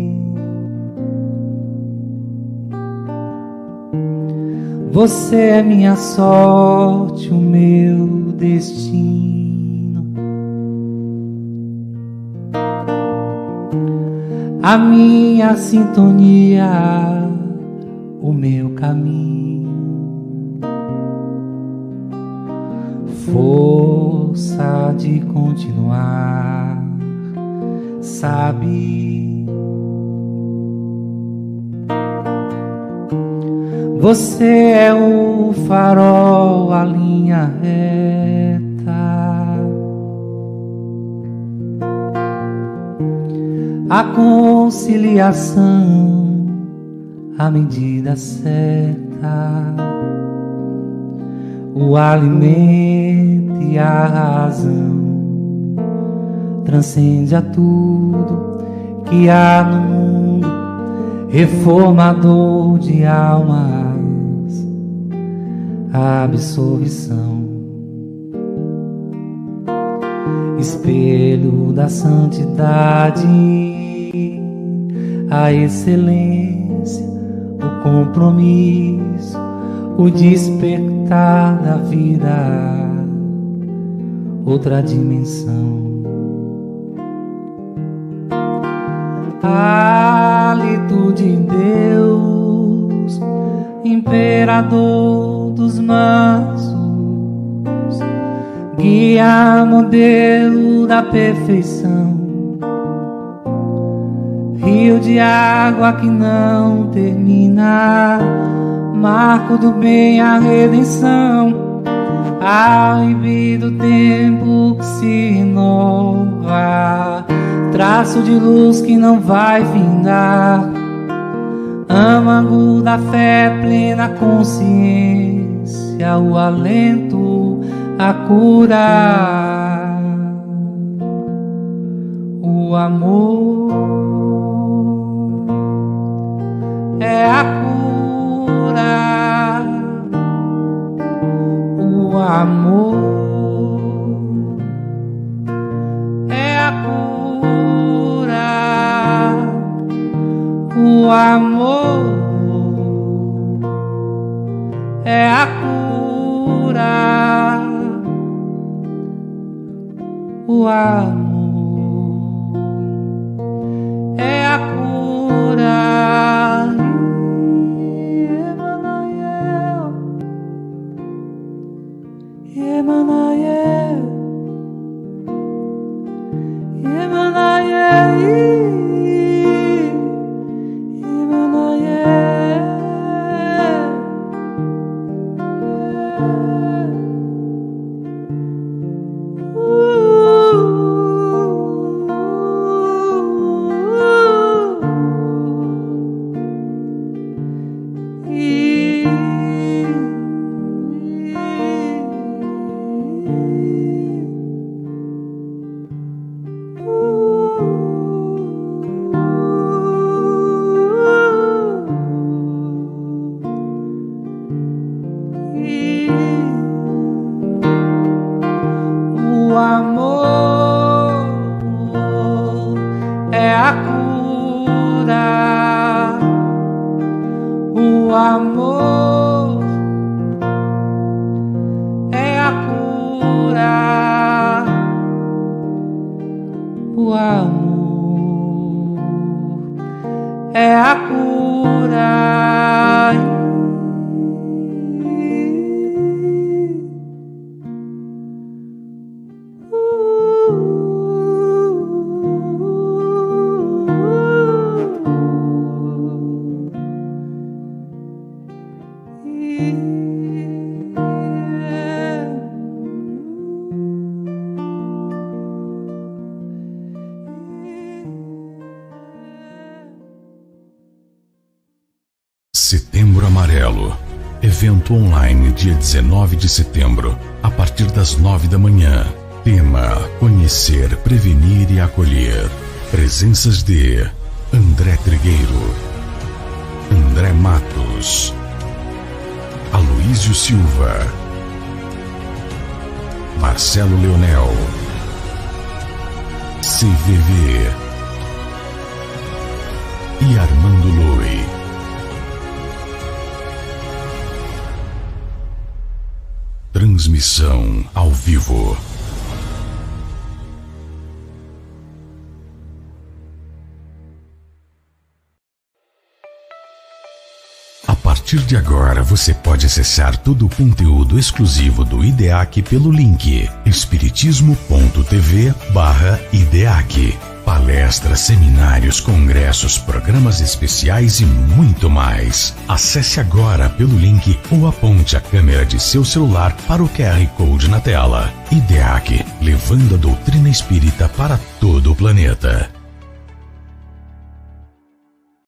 Você é minha sorte, o meu destino, a minha sintonia, o meu caminho, força de continuar, sabe? Você é o farol, a linha reta, a conciliação, a medida certa, o alimento e a razão, transcende a tudo que há no mundo, reformador de almas, a absolvição, espelho da santidade, a excelência, o compromisso, o despertar da vida, outra dimensão. Hálito de Deus, imperador dos mansos, guia, modelo da perfeição, rio de água que não termina, marco do bem, a redenção, alibi do tempo que se renova, traço de luz que não vai findar, âmago da fé, plena consciência, o alento, a cura, o amor é a cura, o amor é a cura, amor é a cura. O amor é a cura. Emanael, Emanael, o amor é a cura. O amor é a cura. O amor é a cura.
Setembro Amarelo. Evento online dia 19 de setembro, a partir das 9 da manhã. Tema: conhecer, prevenir e acolher. Presenças de André Trigueiro, André Matos, Aloísio Silva, Marcelo Leonel, CVV e Armando Lui. Transmissão ao vivo. A partir de agora você pode acessar todo o conteúdo exclusivo do IDEAC pelo link espiritismo.tv/IDEAC. Palestras, seminários, congressos, programas especiais e muito mais. Acesse agora pelo link ou aponte a câmera de seu celular para o QR Code na tela. IDEAC, levando a doutrina espírita para todo o planeta.